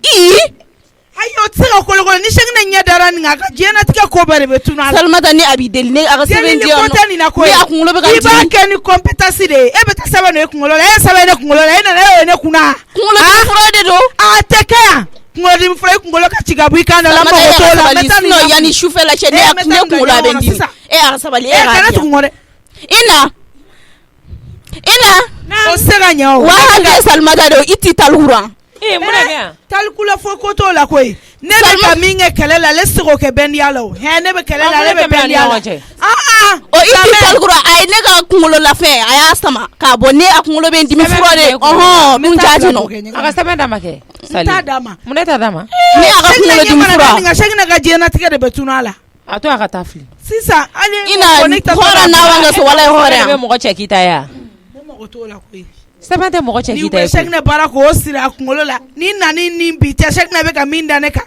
ayi o tɛ se ka kolokolo ni sɛgɛnɛ ɲɛ dara nin kan a ka diɲɛnatigɛ ko bɛɛ de bɛ tunun a la Salimata ni a b'i deli ne a ka sɛbɛn di yan nɔ ne a kunkolo bɛ ka i b'a kɛ ni compétence de ye e bɛ taa sɛbɛn ne kunkolo la e ye sɛbɛn ne kunkolo la e nana e ye ne kunna kunkolodimi fura de don a tɛ kɛ yan kunkolodimi fura i kunkolo ka ci ka bɔ i kan da la mago t'o la mɛ taa nin na yanni sufɛ la cɛ ne kunkolo a bɛ n dimi e a ka sabali e kana tugu n kɔ dɛ i na o se ka ɲɛ o wa hakɛ Salimata don i t'i talikura talikula fo ko t'o la koyi ne bɛ ka min kɛ kɛlɛ la ale se k'o kɛ bɛndiya la o ne bɛ kɛlɛ la ale bɛ bɛndiya la o i t'i talikura a ye ne ka kunkolo lafɛ a y'a sama k'a bɔ ne a kunkolo bɛ n dimi fura de mun jaaji nɔ a ka sɛbɛn d'a ma kɛ t'a d'a ma mun ne t'a d'a ma ne a ka kunkolo dimi fura nka sɛgɛnɛ ka diɲɛnatigɛ de bɛ tunun a la a to a ka taa fili sisan hali hɔrɔn n'a wa ka so wala ye hɔrɔn bɛ mɔgɔ cɛ kita ya ne mago t'o la koyi sɛbɛn tɛ mɔgɔ cɛ kita ye ni sɛgɛnɛ baara k'o siri a kunkolo la ni nani ni bi cɛ sɛgɛnɛ bɛ ka min da ne kan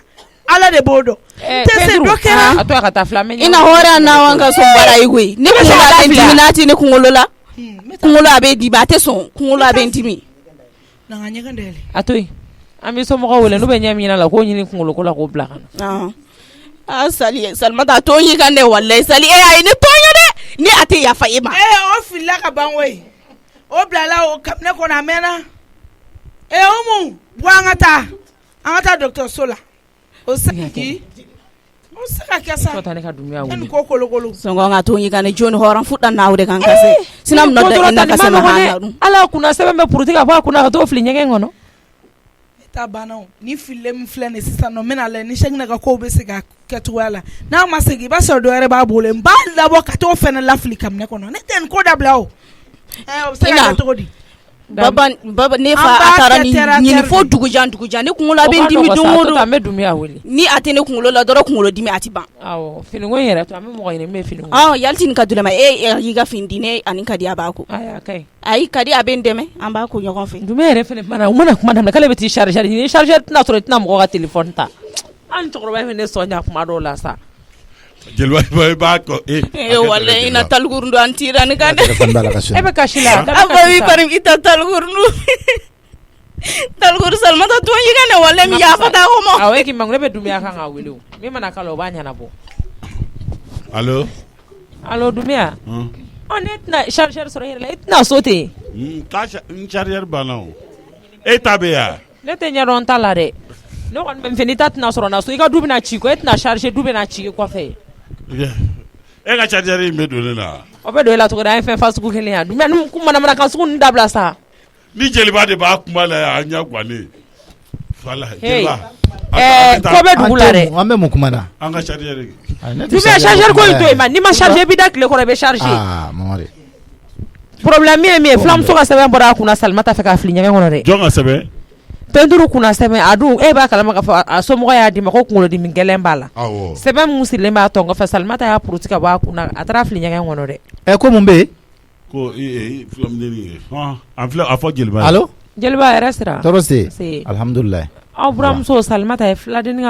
ala de b'o dɔn tɛ se dɔ kɛra a to a ka taa fila i na hɔrɔn n'a wa ka so wala ye koyi ne kunkolo a bɛ n dimi n'a ti ne kunkolo la kunkolo a bɛ dimi a tɛ sɔn kunkolo a bɛ n dimi a to yen an bɛ somɔgɔw wele n'u bɛ ɲɛ min la k'o ɲini kunkolo ko la k'o bila ka na Salimata a to yi kan dɛ walayi Sali a ye ne tɔɲɔ dɛ ni a tɛ yafa e ma o filila ka ban koyi o bilala o kabinɛ kɔnɔ a mɛnna Umu bɔ an ka taa dɔgɔtɔrɔso la o se ka kɛ sa ne ko kolokolo sɔngɔ ka to yi kan dɛ jɔni hɔrɔn futa n'aw de kan ka se sinna mun da ina ka se ma hali ala kunna sɛbɛn bɛ puruti ka bɔ a kunna ka t'o fili ɲɛgɛn kɔnɔ ta banna ni file min filɛ nin sisan nɔ n bɛna lajɛ ni Sɛgɛnɛ ka kow bɛ se ka kɛ cogoya la n'a ma segin i b'a sɔrɔ dɔ wɛrɛ b'a bolo n b'a labɔ ka t'o fɛnɛ lafili kabinɛ kɔnɔ ne tɛ nin ko dabila o bɛ se ka kɛ cogo di baba ne fa a taara ɲini fo dugujan ne kunkolo a bɛ n dimi don o don an bɛ Dunbiya wele ni a tɛ ne kunkolo la dɔrɔn kunkolo dimi a tɛ ban finiko in yɛrɛ to an bɛ mɔgɔ ɲini min bɛ finiko yaliti nin ka dulɛ ma e y'i ka fini di ne ani Kadi a b'a ko ayi Kadi a bɛ n dɛmɛ an b'a ko ɲɔgɔn fɛ Dunbiya yɛrɛ fɛnɛ mana u mana kuma daminɛ k'ale bɛ t'i charger ni charger tɛna sɔrɔ i tɛna mɔgɔ ka téléphone ta an cɛkɔrɔba in fɛnɛ sɔnja kuma dɔw la sa Jeliba ba ko wala ina talgurndo antira ni kade ebe kashila abawi parim ita talgurndo talgur Salmata to yigane wala mi ya fata ko mo awe ki mangle be dumia kan awelu mi mana kala obanya na bo allo dumia honnête na chargeur sur here la itna sauté ka chargeur banaw etabeya ne te nyaron talare no kan ben finitat na soro na so iga dubina chiko etna charger dubina chiko ko fe e ka chargeur me dole na obe do la to da fa fasu ko kele ya dumia num kuma na mana kan su kun dabla sa ni Jeliba de ba kuma la anya gwane wala Jeliba ko be dugulare ambe mu kuma na anga chargeur dumia chargeur ko to ma ni ma charger bi dak le ko be charger mamare problème mi flam so ka sebe mbora kuna Salmata fe ka fli nyame ngono de jonga sebe penduru kuna sebe adu e ba kala maka fa so mo ya di mako kulo di mingele mbala sebe musile ma tonga fa Salmata ya purutika ba kuna atara fli nyame ngono de ko mumbe ko flam deni en flam afo Jeliba allo Jeliba restra torose alhamdulillah Abraham so Salmata e fla deni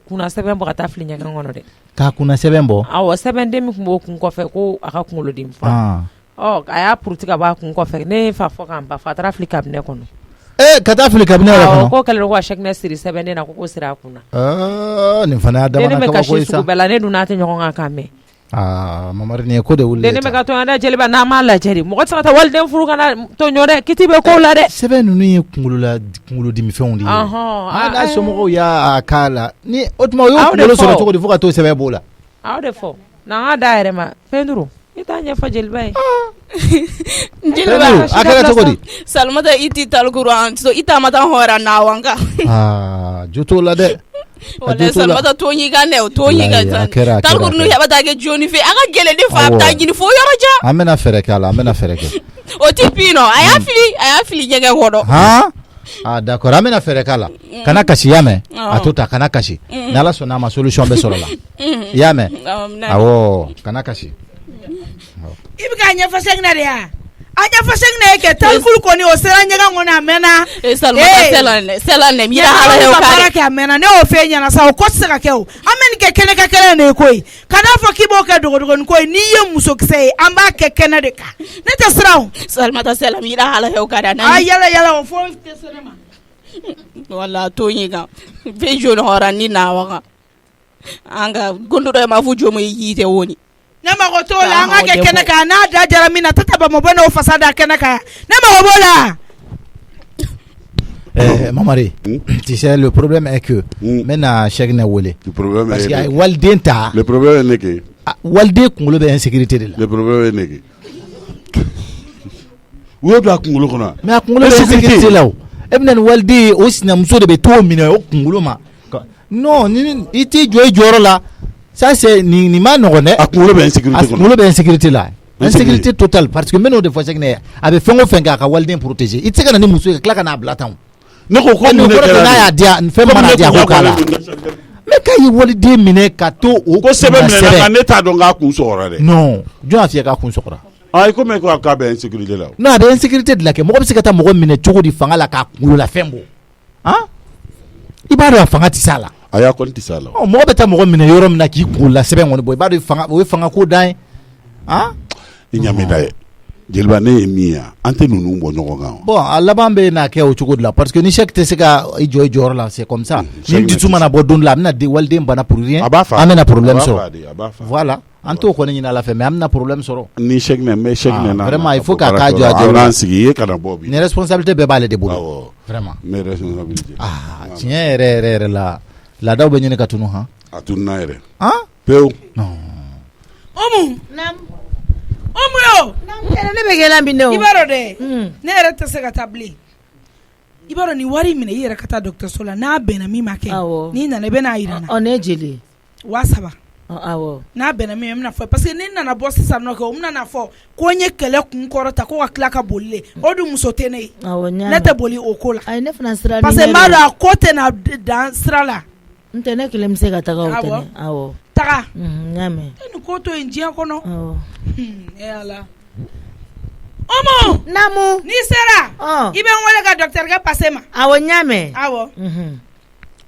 kuna sebe mbo kata fli nyame ngono de ka kuna sebe mbo awo sebe ndemi kumbo kun ko fe ko aka kulo di mfa aya purutika ba kun ko fe ne fa fo kan ba fa atara fli kabne kono kata fili kabine wala kono ko kale ko shakna siri 7 na ko sira kuna ni fana da mana ka ko isa bela ne dunate nyoko ngaka me mamari ne ko de wulle ne me ka to anda Jeliba na mala jeri mo ko tsata walde furu kana to nyore kitibe ko la de sebe nunu ye kungulu di mi feundi ana so mo ya akala ni otuma yo kungulu so to ko di fuka to sebe bola awde fo na daire ma penduru itanya fa Jeliba Jeliba akala to ko di Salmata iti talguru an so ita mata hora na wanga joto la de wala Salmata to nyigane to nyigane talguru no yabata ke joni fe aga gele de fa ta gini fo yoroja amena fereke o tipino aya fili jege hodo d'accord amena fereke ala kana kashi yame atuta kana kashi nala sona ma solution be sorola yame awo kana kashi ibika anya fasegna de ya anya fasegna ke talkul ko ni o sera nyanga ngona mena Salmata selane mira hala he o kare ka mena ne o fenya na sa o ko sera ke o amen ke kene ka kele ne koi kana fo kibo ke dogo koi ni ye muso kse amba ke kene de ka ne te sraw Salmata selane mira hala he o kare na yala o fo te senema wala to nyiga be joni hora ni na waka anga gondudo ma fu jomo yite woni nema ko to la nga ke kene ka na da jara mina tata ba mo bana o fasada kene ka nema ko bola mamari tu sais le problème est que maintenant chaque ne wolé le problème parce que waldenta le problème est que walde kungulo be insécurité de la le problème est que wo do kungulo kona mais kungulo be insécurité là ebnen walde aussi na muso de be to mina o kungulo ma non ni iti joy joro la ça c'est ni ma nogone kungulo be insécurité kungulo be insécurité là insécurité totale parce que maintenant de fois chaque ne avec fengo fenga ka walde protéger iti kana ni muso ka kana blatan ne ko ko ne na ya dia fem mana dia ko kala me kay walde mine ka to o ko sebe mine na ne ta don ga kun sokora de non jo afia ka kun sokora ay ko me ko ka be insécurité là non be insécurité de la ke mo ko sikata mo mine chogo di fanga la ka kulo la fembo ibado fanga ti sala aya ko ti sala mo beta mo mine yoro mina ki kulo sebe ngoni boy ibado fanga o fanga ko dai inyame dai Jeliba ne miya ante nunu bo nyoko ga bon alabambe na ke o chogo de la parce que ni chek te seka ijo jor la c'est comme ça ni du tuma na bodon la na de walde mbana pour rien amena problème so voilà anto ko ni na la fe mais amna problème soro ni chek ne mais chek ne na vraiment il faut ka ka jo a sigi kana bobi ni responsabilité be balé de boulot vraiment mais responsabilité tiens re la daw be nyene katunu atuna ere peu non nam omuyo ne be gela mbinde o ibaro de ne era te se ka tabli ibaro ni wari mine yera kata docteur Sola na bena mi make ni na ne bena irana on ejele wasaba awo na bena mi na fo parce que ni na boss sa no ko na fo ko nye kele kun korota ko wakla ka bolle odu musote ne awo nya ne te boli okola ay ne fana sira parce que mara kote na dan srala ntene kele mse ka taga utene awo taga nyame ni ko to enjia kono awo ala omo namu ni sera ibe wole ka docteur ka passer ma awo nyame awo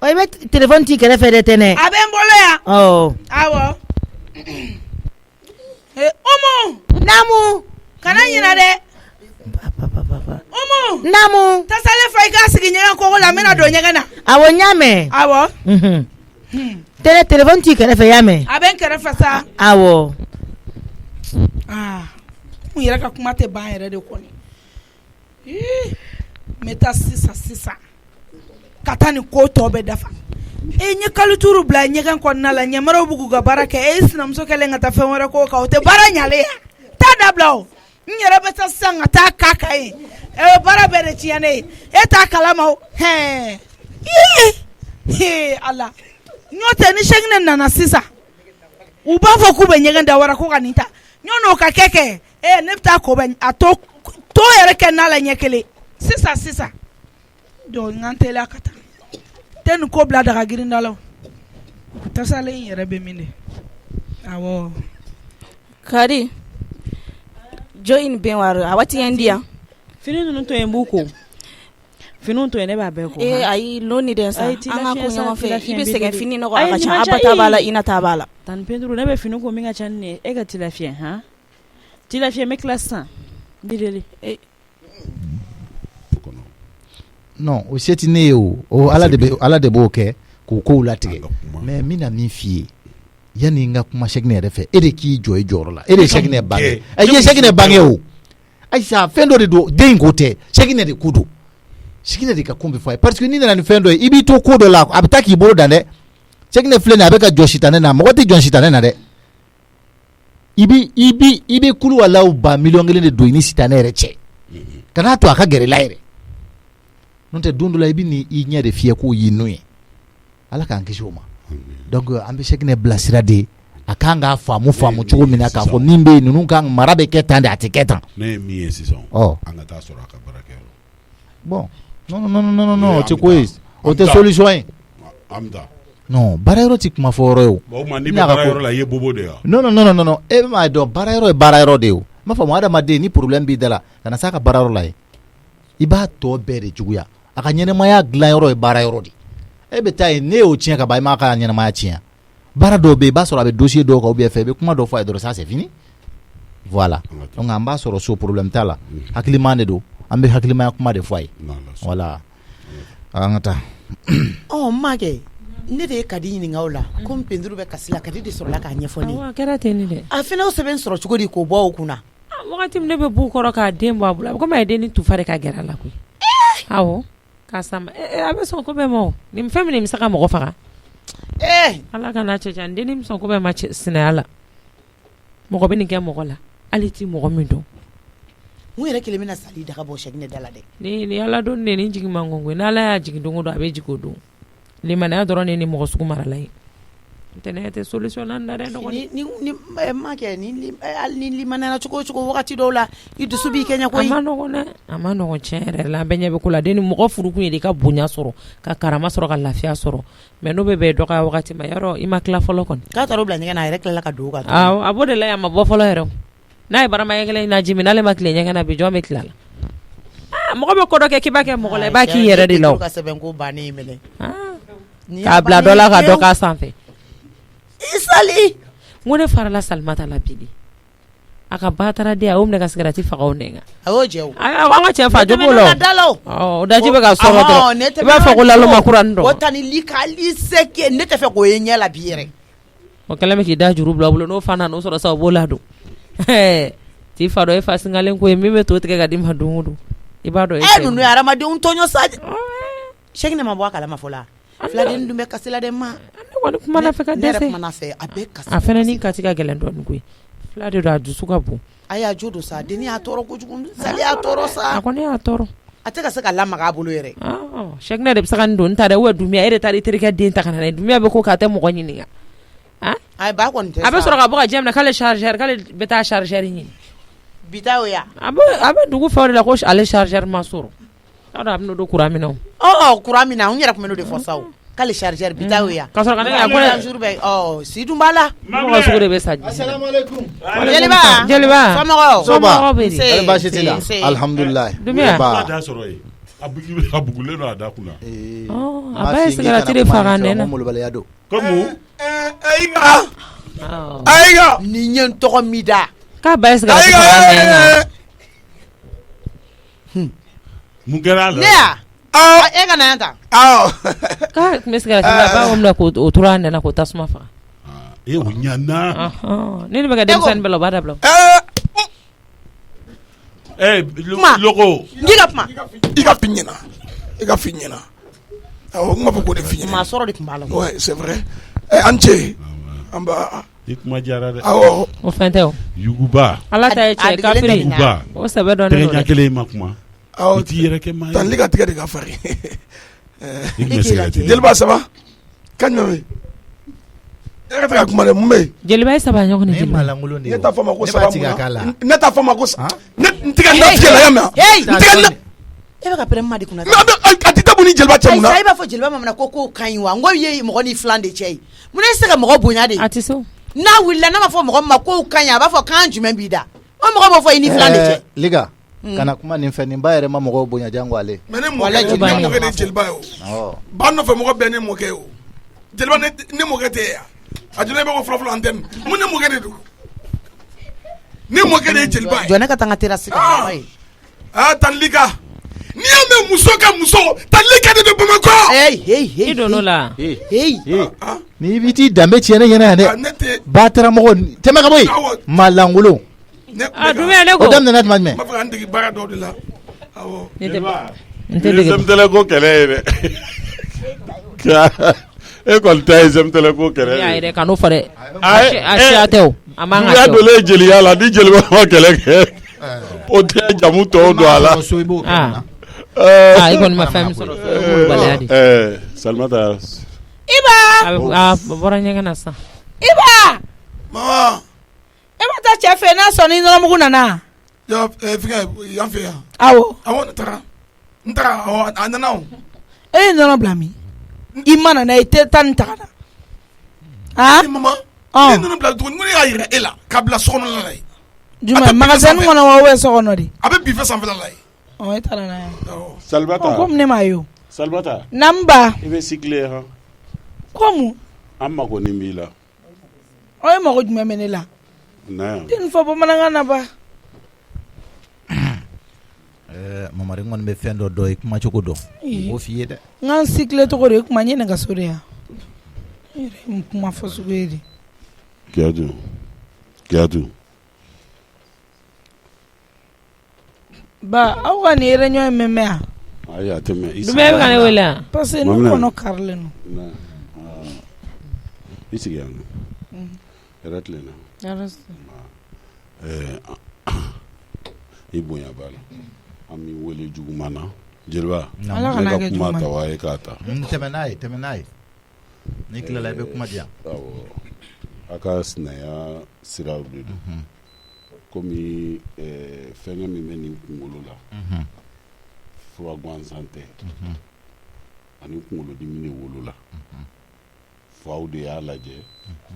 o ibe téléphone ti kele fede tene abe mbolo ya awo Omo Namu kana ɲina dɛ Omo Namu tasale fa I ka sigi ɲɛgɛn kogo la mena don ɲɛgɛn na Awɔ ɲamɛ awɔ téléphone ti kɛrɛfɛ yamɛ a bɛ n kɛrɛfɛ sa awɔ n yɛrɛ ka kuma tɛ ban yɛrɛ de kɔni n bɛ taa sisan ka taa nin ko tɔ bɛɛ dafa n ye kalo 5 bila ɲɛgɛn kɔnɔna la ɲɛmaraw b'u k'u ka baara kɛ sinamuso kɛlen ka taa fɛn wɛrɛ k'o kan o tɛ baara ɲalen ya taa dabila o n yɛrɛ bɛ taa sisan ka taa k'a kan ye baara bɛɛ de tiɲɛnen ye e t'a kalama o Ala n'o tɛ ni sɛginɛ nana sisan u b'a fɔ k'u bɛ ɲɛgɛn da wɛrɛ ko ka nin ta ɲɔn'o ka kɛ ne bɛ taa ko bɛ a to yɛrɛ kɛ n'a la ɲɛ kelen sisan donc n ka teliya ka taa tɛ nin ko bila daga girinda la tasalen yɛrɛ bɛ min de awɔ Kari jo in bɛn wari a waati yan di yan fini ninnu to yen b'u ko finiw to yen ne b'a bɛɛ ko ayi loni dɛ sa an ka ko ɲɔgɔn fɛ I bɛ sɛgɛn fini nɔgɔ a ka ca Aba ta b'a la Ina ta b'a la Tani Penturu ne bɛ fini ko min ka ca ni e ka tilafiɲɛ han tilafiɲɛ bɛ tila sisan Bideli non o se tɛ ne ye o Ala de b'o kɛ k'o kow latigɛ mais n bɛna min f'i ye yanni n ka kuma Sɛkinɛ yɛrɛ fɛ e de k'i jɔ I jɔyɔrɔ la e de ye Sɛkinɛ bange i ye Sɛkinɛ bange o ayisa fɛn dɔ de don den in ko tɛ Sɛkinɛ de ko don Sɛkinɛ de ka kun bɛ fɔ a ye parce que n'i nana ni fɛn dɔ ye I b'i to ko dɔ la a bɛ taa k'i bolo dan dɛ Sɛkinɛ filɛ nin ye a bɛ ka jɔ sitanɛ na mɔgɔ tɛ jɔ sitanɛ na dɛ I bɛ kulu walaw ba miliyɔn 1 de don I ni sitanɛ yɛrɛ cɛ kana to a ka gɛrɛ la yɛrɛ n'o tɛ don dɔ la I bɛ ni I ɲɛ de fiyɛ k'o y'i n'o ye Ala k'an kisi o ma donc an bɛ Sɛkinɛ bilasira de a kan k'a faamu cogo min na k'a fɔ min bɛ yen ninnu kan mara bɛ kɛ tan de a tɛ kɛ tan. Ne ye min ye sisan an ka taa sɔrɔ a ka baarakɛyɔrɔ. Bon non o tɛ ko ye o tɛ solution ye. Non baarayɔrɔ tɛ kuma fɔ yɔrɔ ye o. O tuma n'i bɛ baarayɔrɔ la I ye bobo de ye wa. Non e m'a dɔn baarayɔrɔ ye baarayɔrɔ de ye o. N b'a fɔ adamaden ni problème b'i da la ka na s'a ka baarayɔrɔ la ye I b'a tɔ bɛɛ de juguya a ka ɲɛnɛmaya dilanyɔrɔ ye baarayɔrɔ de e bɛ taa yen ne y'o tiɲɛ ka ban I m'a ka ɲɛnɛmaya tiɲɛ baara dɔw bɛ yen I b'a sɔrɔ a bɛ dossier dɔw kan ou bien fɛ I bɛ kuma dɔw fɔ a ye dɔrɔn ça c'est fini voilà donc an b'a sɔrɔ so problème t'a la hakiliman de don an bɛ hakilimaya kuma de fɔ a ye voilà an ka taa makɛ ne de ye Kadi ɲininka o la ko Penturu bɛ kasi la Kadi de sɔrɔla k'a ɲɛfɔ ne ye a kɛra ten ne dɛ a fana o sɛbɛn sɔrɔ cogo di k'o bɔ o kunna wagati min ne bɛ b'u kɔrɔ k'a den bɔ a bolo a bɛ komi a ye den ni tufa de ka gɛrɛ a la koyi awɔ k'a sama a bɛ sɔn ko bɛɛ ma o nin fɛn min bɛ se ka mɔgɔ faga Ala ka n'a cɛ jan den ni sɔn ko bɛɛ ma sinaya la mɔgɔ bɛ nin kɛ mɔgɔ la hali ti mɔgɔ min dɔn mun yɛrɛ kelen bɛna sali daga bɔ Sɛkinɛ da la dɛ ni Ala don ne ni jigin man gongo n'Ala y'a jigin don o don a bɛ jigin o don limaniya dɔrɔn ne ni mɔgɔ sugu marala ye ntɛnɛn tɛ solution na dɛ ni makɛ ni limaniya cogo wagati dɔw la I dusu b'i kɛɲɛ koyi a ma nɔgɔn tiɲɛ yɛrɛ la an bɛɛ ɲɛ bɛ ko la den ni mɔgɔ furukun ye de ka bonya sɔrɔ ka karama sɔrɔ ka lafiya sɔrɔ mais n'o bɛ bɛn dɔgɔya wagati ma yarɔ I ma tila fɔlɔ kɔni k'a taara o bila ɲɛgɛn na a yɛrɛ tilala ka don o kan a b'o de la a ma bɔ fɔlɔ yɛrɛ n'a ye barama ɲɛ kelen naji min n'ale ma tile ɲɛgɛn na bi jɔn bɛ tila la mɔgɔ bɛ ko dɔ kɛ k'i b'a kɛ mɔgɔ la I b'a k'i yɛrɛ de la o ka sɛbɛn ko bannen minɛ k'a bila dɔ la ka dɔ k'a sanfɛ I sali n ko ne farala Salimata la bi de a ka ba taara den a y'o minɛ ka cigarette faga o nɛn kan a y'o jɛ o an ka cɛ fa jogo la o daji bɛ ka sɔrɔ dɔrɔn I b'a fɔ ko laloma kuranin dɔn o tani likali seke ne tɛ fɛ k'o ye ɲɛ la bi yɛrɛ o kɛlen bɛ k'i da juru bila bolo n'o fa nana o sɔrɔ sa o b'o ladon t'i fa dɔn e fa singalen ko ye min bɛ to tigɛ ka d'i ma don o don I b'a dɔn ninnu ye hadamadenw tɔɲɔ sa Sɛkinɛ ma bɔ a kalama fɔlɔ filaden dun bɛ kasi la dɛ ma ne kumana fɛ ka dɛsɛ ne yɛrɛ kumana fɛ a bɛ kasi a fɛnɛ ni kasi ka gɛlɛn dɔɔnin koyi fila de don a dusu ka bon a y'a jo don sa denni y'a tɔɔrɔ kojugu Sali y'a tɔɔrɔ sa a kɔni y'a tɔɔrɔ a tɛ ka se ka lamaga a bolo yɛrɛ Sɛkinɛ de bɛ se ka nin don n ta dɛ Dumiya e de taara I terikɛ den ta ka na dɛ Dumiya bɛ ko k'a tɛ mɔgɔ ɲininka a ba kɔni tɛ sa a bɛ sɔrɔ ka bɔ ka jɛ minɛ k'ale chargeur k'ale bɛ taa chargeur ɲini bi ta o ya a bɛ dugu fɛ o de la ko ale chargeur ma sɔrɔ k'a dɔn a bɛ n'o don courant minɛ o courant minɛ n yɛrɛ tun bɛ n'o de fɔ sa o k'ale chargeur bi ta o ya ka sɔrɔ ka ne ka ko si dun b'a la mɔgɔ sugu de bɛ sa assalamualaikum Jeliba somɔgɔw bɛ di baasi t'i la alhamdulillah Dumiya a bugulen don a da kunna a ba ye cigarette de faga nɛn na molobaliya don comme ayiga ni ɲɛ n tɔgɔ mi da k'a ba est-ce que mun kɛra a la ne ya e ka na yan ta k'a tun bɛ sigarati la b'a fɔ min na k'o tora a nɛnɛ k'o tasuma faga o ɲana ni ne bɛ ka denmisɛnnin bɛɛ la o b'a dabila logo n k'i ka kuma i ka fi ɲɛna i ka fi ɲɛna awɔ n b'a fɔ k'o de fi ɲɛna maa sɔrɔ de tun b'a la ouais c'est vrai an cɛ an b'a i kuma diyara dɛ awɔ o fɛn tɛ o yuguba ala ta ye cɛ kafiri yuguba o sɛbɛ dɔn ne tɛgɛ ɲɛ kelen ma kuma awɔ i t'i yɛrɛ kɛ maa ye tan li ka tigɛ de ka farin i tun bɛ sigarati jeliba saba ka ɲɔgɔn e ka taa kuma dɛ mun bɛ yen jeliba ye saba ɲɔgɔn ni jeliba ne t'a fɔ ma ko saba mun ne t'a fɔ ma ko n tɛ ka na tigɛ la ya mɛn n tɛ ka na e bɛ ka pɛrɛn ma de kunna a tɛ taa bon ni jeliba cɛ mun na ayi i b'a fɔ jeliba ma minɛ ko k'o ka ɲi wa n ko ye mɔgɔ ni filan de cɛ ye mun ne se ka mɔgɔ bonya de a tɛ so n'a wulila n'a ma fɔ mɔgɔ min ma k'o ka ɲi a b'a fɔ kan jumɛn b'i da o mɔgɔ b'a fɔ i ni filan de cɛ liga kana kuma nin fɛ nin ba yɛrɛ ma mɔgɔw bonya jango ale mais ne mɔkɛ de jeliba ye o ba nɔfɛ mɔgɔ bɛɛ ne mɔkɛ ye o jeliba ne mɔkɛ tɛ yan a jɔn bɛ ko fɔlɔfɔlɔ antenne mun ne mɔkɛ de don ne mɔkɛ de ye jeliba ye jɔn ne ka taa n ka terrasse kan ye tan lika n'i y'a mɛn muso ka muso tan lika de bɛ Bamakɔ i donn'o la ni b'i t'i danbe tiɲɛ ne ɲɛna yan dɛ batara mɔgɔ tɛmɛ ka bɔ yen malangolo Dumbuya ne ko o daminɛna tuma jumɛn n b'a fɛ ka n dege baara dɔw de la awɔ n tɛ dege zɛmtɛlɛ ko kɛlɛ ye dɛ e kɔni ta ye zɛmtɛlɛ ko kɛlɛ ye yɛrɛ kan'o fɔ dɛ a siya tɛ o a man ka to dolen jeliya la ni jeliba ma kɛlɛ kɛ o tɛ jamu tɔw don a la i kɔni ma fɛn min sɔrɔ baliya de Salimata Iba a bɔra ɲɛgɛn na sisan Iba mama e ma taa cɛ fɛ n'a sɔnna i nɔnɔmugu nana fɛngɛ yan fɛ yan awɔ n taara awɔ a nana o e ye nɔnɔ bila min i ma nana i tɛ taa nin ta ka na mama e ye nɔnɔ bila tuguni mun y'a yira e la k'a bila sokɔnɔla la ye jumɛn magasin kɔnɔ wa ou bien sokɔnɔ de a bɛ bife sanfɛla la ye e taara n'a ye Salimata komi ne m'a ye o Salimata namba i bɛ cycler han komu an mago nin b'i la o ye mago jumɛn bɛ ne la tɛ nin fɔ bamanankan na ba mamari n kɔni bɛ fɛn dɔ dɔn i kuma cogo dɔn i b'o f'i ye dɛ n ka n cycler cogo de kuma n ye nɛgɛso de yan n yɛrɛ ye kuma fɔ sugu ye de Kiyatu ba aw ka nin réunion in mɛn mɛn yan ayi a tɛ mɛn Dumbuya bɛ ka ne wele yan parce que ne kɔnɔ karilen don i sigi yan hɛrɛ tilenna i bonya b'a la an b'i wele juguman na jeliba ne ka kuma ta wa ye k'a ta tɛmɛ n'a ye n'i tilala i bɛ kuma di yan awɔ a ka sinaya siraw de don komi fɛngɛ min bɛ nin kunkolo la fura gansan tɛ ani kunkolodimi de wolola faw de y'a lajɛ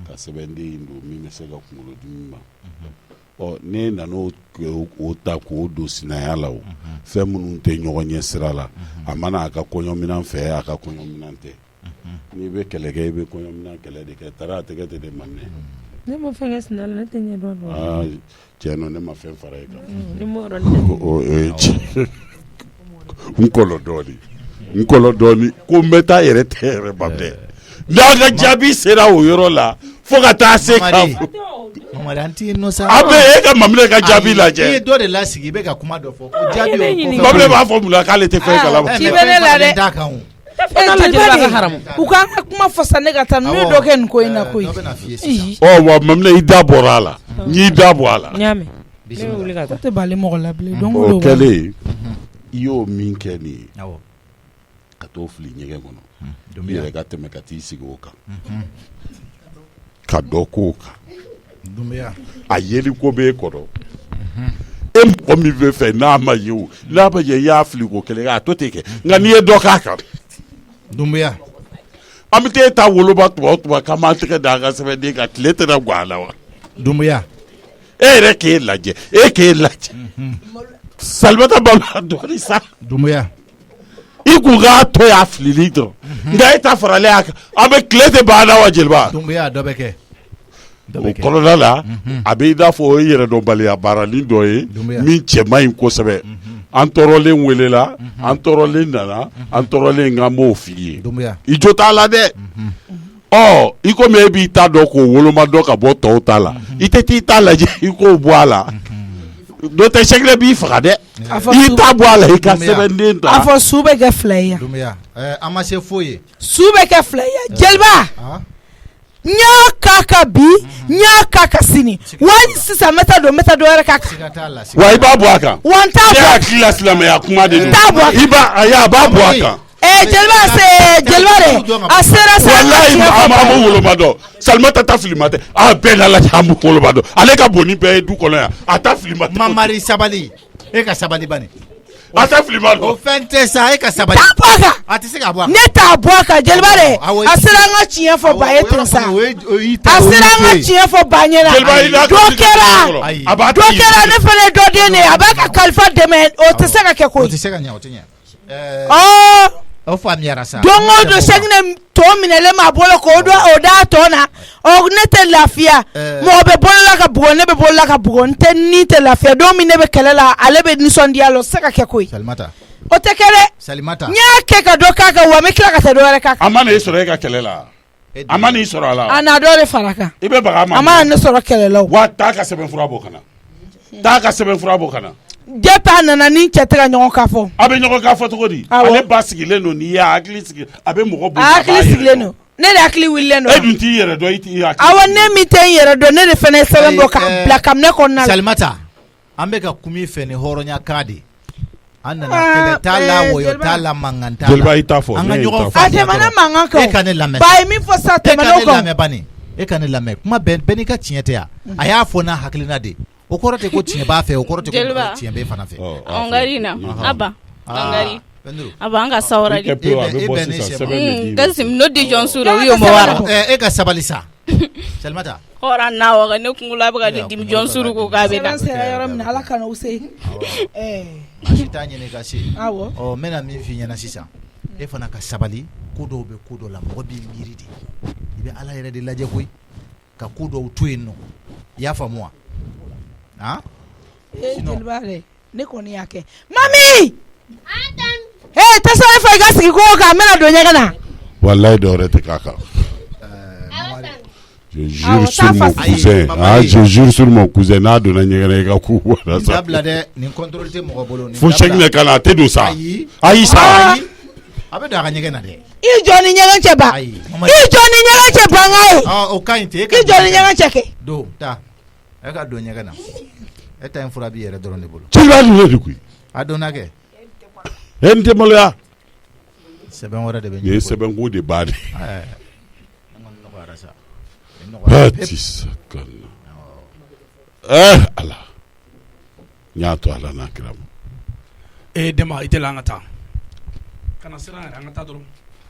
ka sɛbɛnden in don min bɛ se ka kunkolodimi ban ne nan'o ta k'o don sinaya la o fɛn minnu tɛ ɲɔgɔn ɲɛ sira la a mana a ka kɔɲɔminan fɛ a ka kɔɲɔminan tɛ n'i bɛ kɛlɛ kɛ i bɛ kɔɲɔminan kɛlɛ de kɛ tara a tɛgɛ tɛ de man ne ma fɛn kɛ sinala ne tɛ ɲɛ dɔn tiɲɛ don ne ma fɛn fara i kan o ye tiɲɛ n kɔlɔ dɔɔni ko n bɛ taa yɛrɛ tɛ yɛrɛ ba dɛ n'a ka jaabi sera o yɔrɔ la fo ka taa se ka Mamari an t'i innocent a bɛ e ka Mamile ka jaabi lajɛ i ye dɔ de lasigi i bɛ ka kuma dɔ fɔ o jaabi o Mamile b'a fɔ mun na k'ale tɛ fɛn kalama ci bɛ ne la dɛ u k'an ka kuma fɔ sa ne ka taa n'u ye dɔ kɛ nin ko in na koyi wa Mamile i da bɔra a la n y'i da bɔ a la o tɛ bali mɔgɔ la bilen donc o kɛlen i y'o min kɛ nin ye ka t'o fili ɲɛgɛn kɔnɔ i yɛrɛ ka tɛmɛ ka t'i sigi o kan ka dɔ k'o kan a yeli ko b'e kɔrɔ e mɔgɔ min bɛ fɛ n'a ma ye o n'a ma ye i y'a fili ko kelen a to ten kɛ nka n'i ye dɔ k'a kan Dumbuya an bɛ taa ta woloba tuma o tuma k'an b'an tɛgɛ da an ka sɛbɛnden kan tile tɛna gan a la wa Dumbuya e yɛrɛ k'e lajɛ Salimata balo dɔɔnin sa Dumbuya i kun k'a to y'a filili dɔrɔn nka e ta faralen a kan an bɛ tile tɛ ban a la wa jeliba Dumbuya dɔ bɛ kɛ o kɔnɔna la a bɛ i n'a fɔ o ye yɛrɛdɔnbaliya baarali dɔ ye min cɛ man ɲi kosɛbɛ an tɔɔrɔlen welela an tɔɔrɔlen nana an tɔɔrɔlen n b'o f'i ye i jo t'a la dɛ i komi e b'i ta dɔn k'o woloma dɔn ka bɔ tɔw ta la i tɛ t'i ta lajɛ i k'o bɔ a la n'o tɛ sɛgɛrɛ b'i faga dɛ i t'a bɔ a la i ka sɛbɛnden ta a fɔ su bɛ kɛ fila ye an ma se foyi ye su bɛ kɛ fila ye jeliba n y'a k'a ka bi n y'a k'a ka sini wali sisan n bɛ taa dɔ wɛrɛ k'a kan wa i b'a bɔ a kan wa n t'a bɔ ne hakili la silamɛya kuma de don n t'a bɔ a kan a b'a bɔ a kan jeliba de a sera sa wallahi an b'o woloma dɔn Salimata ta filima tɛ bɛɛ n'a lajɛ an b'o woloma dɔn ale ka bon ni bɛɛ ye du kɔnɔ yan a ta filima tɛ mamari sabali e ka sabali bani a ta filima dɔn o fɛn tɛ sa e ka sabali t'a bɔ a kan a tɛ se ka bɔ a kan ne t'a bɔ a kan jeliba de a sera an ka tiɲɛ fɔ ba ye ten sa a sera an ka tiɲɛ fɔ ba ɲɛna dɔ kɛra ne fana ye dɔ den de ye a b'a ka kalifa dɛmɛ o tɛ se ka kɛ koyi o tɛ se ka ɲɛ o tɛ ɲɛ o faamuyara sa don o don sɛginɛ tɔ minɛlen m'a bolo k'o d'a tɔ na ne tɛ lafiya mɔgɔ bɛ bolola ka bugɔ ne bɛ bolola ka bugɔ ni tɛ lafiya don min ne bɛ kɛlɛ la ale bɛ nisɔndiya la o tɛ se ka kɛ koyi Salimata o tɛ kɛ dɛ Salimata n y'a kɛ ka dɔ k'a kan wa n bɛ tila ka taa dɔ wɛrɛ k'a kan a ma na i sɔrɔ e ka kɛlɛ la a ma na i sɔrɔ a la a n'a dɔ de fara kan i bɛ baga a ma ne sɔrɔ kɛlɛ la wa taa ka sɛbɛnfura bɔ ka na taa ka sɛbɛnfura bɔ ka na depuis a nana ni cɛ tɛ ka ɲɔgɔn kan fɔ a bɛ ɲɔgɔn kan fɔ cogo di ale ba sigilen don n'i y'a hakili sigi a bɛ mɔgɔ bon a hakili sigilen don ne de hakili wulilen don e dun t'i yɛrɛ dɔn i t'i hakili awɔ ne min tɛ n yɛrɛ dɔn ne de fana ye sɛbɛn bɔ k'a bila kabinɛ kɔnɔna la Salimata an bɛ ka kuma i fɛ ni hɔrɔnya kan de an nana kɛlɛ t'a la wɔyɔ t'a la mankan t'a la jeliba i t'a fɔ an ka ɲɔgɔn faamuya a tɛmɛna mankan kan e ka ne lamɛn ba ye min fɔ sa tɛmɛna o kan e ka ne lamɛn bani e ka ne lamɛn kuma bɛɛ n'i ka tiɲɛ tɛ yan a y'a fɔ n'a hakilina de o kɔrɔ tɛ ko tiɲɛ b'a fɛ o kɔrɔ tɛ ko tiɲɛ b'e fana fɛ Angarina Abba Angari Abba an ka sawara di kasi no di John Sura wi o mawara e ka sabali sa Salimata ora na wa ne kungula ba di dim John Sura ko ka be da sera yɔrɔ min ala kana o se asita ɲini ka se ɔ n bɛna min f'i ɲɛna sisan e fana ka sabali ko dɔw bɛ ko dɔ la mɔgɔ b'i miiri de i bɛ ala yɛrɛ de lajɛ koyi ka ko dɔw to yen nɔ i y'a faamu wa jeliba de ne kɔni y'a kɛ mami tasuma fɛ i ka sigi kogo kan n bɛna don ɲɛgɛn na wallahi dɔ wɛrɛ tɛ k'a kan je jure sur mon cousin je jure sur mon cousin n'a donna ɲɛgɛn na i ka ku wara sa dabila dɛ nin contrôle tɛ mɔgɔ bolo fo sɛginɛ ka na a tɛ don sa ayi sa a bɛ don a ka ɲɛgɛn na dɛ i jɔ ni ɲɛgɛn cɛ ban i jɔ ni ɲɛgɛn cɛ ban ka ye o ka ɲi ten i jɔ ni ɲɛgɛn cɛ kɛ don taa e ka don ɲɛgɛn na e ta in fura b'i yɛrɛ dɔrɔn de bolo jeliba dun de koyi a donna kɛ e n tɛ maloya sɛbɛn wɛrɛ de bɛ ɲini sɛbɛn ko de b'a de ala n y'a to ala n'a kira ma dema i tɛ la an ka taa kana siran yɛrɛ an ka taa dɔrɔn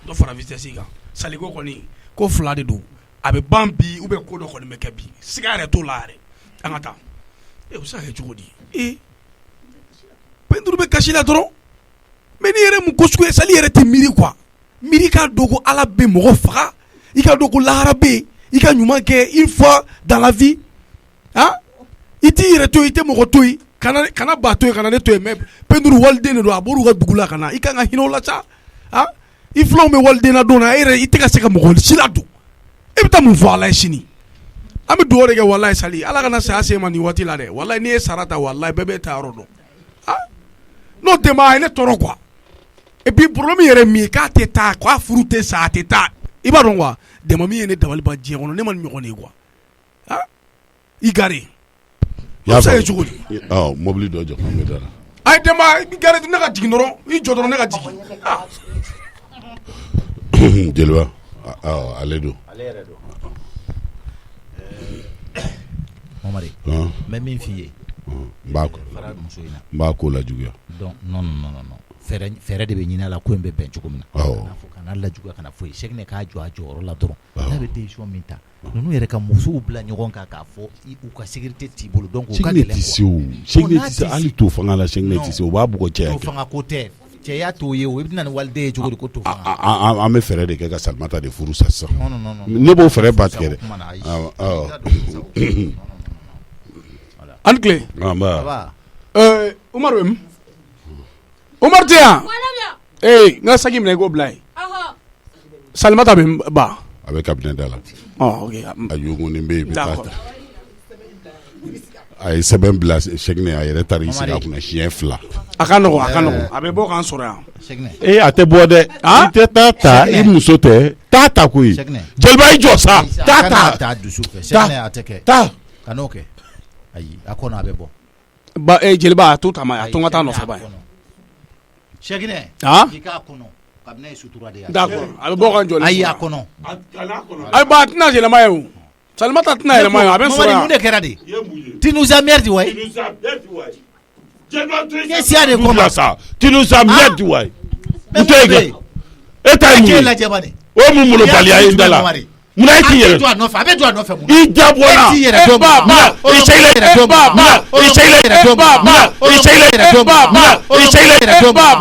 dɔ fara vitesse kan saliko kɔni ko fila de don a bɛ ban bi ou bien ko dɔ kɔni bɛ kɛ bi siga yɛrɛ t'o la yɛrɛ an ka taa o bɛ se ka kɛ cogo di peinture bɛ kasi la dɔrɔn mais ni yɛrɛ mun ko sugu ye sali yɛrɛ tɛ miiri quoi miiri k'a dɔn ko ala bɛ mɔgɔ faga i k'a dɔn ko lahara bɛ yen i ka ɲuman kɛ une fois dans la vie i t'i yɛrɛ to yen i tɛ mɔgɔ to yen kana ba to yen kana ne to yen mais peinture waliden de don a bɔr'u ka dugu la ka na i kan ka hinɛ o la sa i filanw bɛ waliden na don na e yɛrɛ i tɛ ka se ka mɔgɔ si la don e bɛ taa mun fɔ ala ye sini an bɛ dugawu de kɛ walayi sali ala kana saya se ma nin waati la dɛ walayi n'i ye sara ta walayi bɛɛ bɛ taa yɔrɔ dɔn n'o tɛ ma a ye ne tɔɔrɔ quoi et puis problème yɛrɛ min ye k'a tɛ taa k'a furu tɛ sa a tɛ taa i b'a dɔn quoi dɛmɛ min ye ne dabali ban diɲɛ kɔnɔ ne ma nin ɲɔgɔn ye quoi i gari y'a fɔ cogo di mobili dɔ jɔ kan bɛ da la a ye dɛmɛ i gari ne ka jigin dɔrɔn i jɔ dɔrɔn ne ka jigin jeliba ale don Mamari n bɛ min f'i ye n b'a ko la juguya non fɛɛrɛ de bɛ ɲini a la ko in bɛ bɛn cogo min na kana lajuguya kana foyi sɛginɛ k'a jɔ a jɔyɔrɔ la dɔrɔn n'a bɛ décision min ta ninnu yɛrɛ ka musow bila ɲɔgɔn kan k'a fɔ u ka sécurité t'i bolo donc u ka gɛlɛn Sɛginɛ tɛ se hali t'o fanga la Sɛginɛ tɛ se o b'a bugɔ cɛya fanga ko tɛ cɛ y'a to ye o i bɛna ni waliden ye cogo di ko to fanga an bɛ fɛɛrɛ de kɛ ka Salimata de furu sa sisan ne b'o fɛɛrɛ ba tigɛ dɛ an tile Umaru tɛ yan n ka saki minɛ i k'o bila yen Salimata bɛ ba a bɛ cabinet da la a yogonen bɛ yen bɛ taa ta a ye sɛbɛn bila Sɛkinɛ a yɛrɛ taara i sigi a kunna siɲɛ 2 a ka nɔgɔn a bɛ bɔ k'an sɔrɔ a yan tɛ bɔ dɛ i tɛ taa ta i muso tɛ taa ta koyi jeliba i jɔ sa taa ta dusu fɛ Sɛkinɛ a tɛ kɛ taa ka n'o kɛ ayi a kɔnɔ a bɛ bɔ jeliba a to taama a to n ka taa nɔfɛ ba ye Sɛkinɛ i k'a kɔnɔ kabini ye sutura de ye d'accord a bɛ bɔ ka jɔ ayi a kɔnɔ ayi ba a tɛna yɛlɛma ye o Salimata tɛna yɛlɛma ye a bɛ sɔrɔ yan mun de kɛra de tu nous emmerdes ouais qu'est-ce qu'il y a de comme ça tu nous emmerdes ouais e ta ye mun ye o mun bolo baliya ye n da la munna e t'i yɛrɛ a bɛ don a nɔfɛ mun i dabɔla i yɛrɛ dɔn ba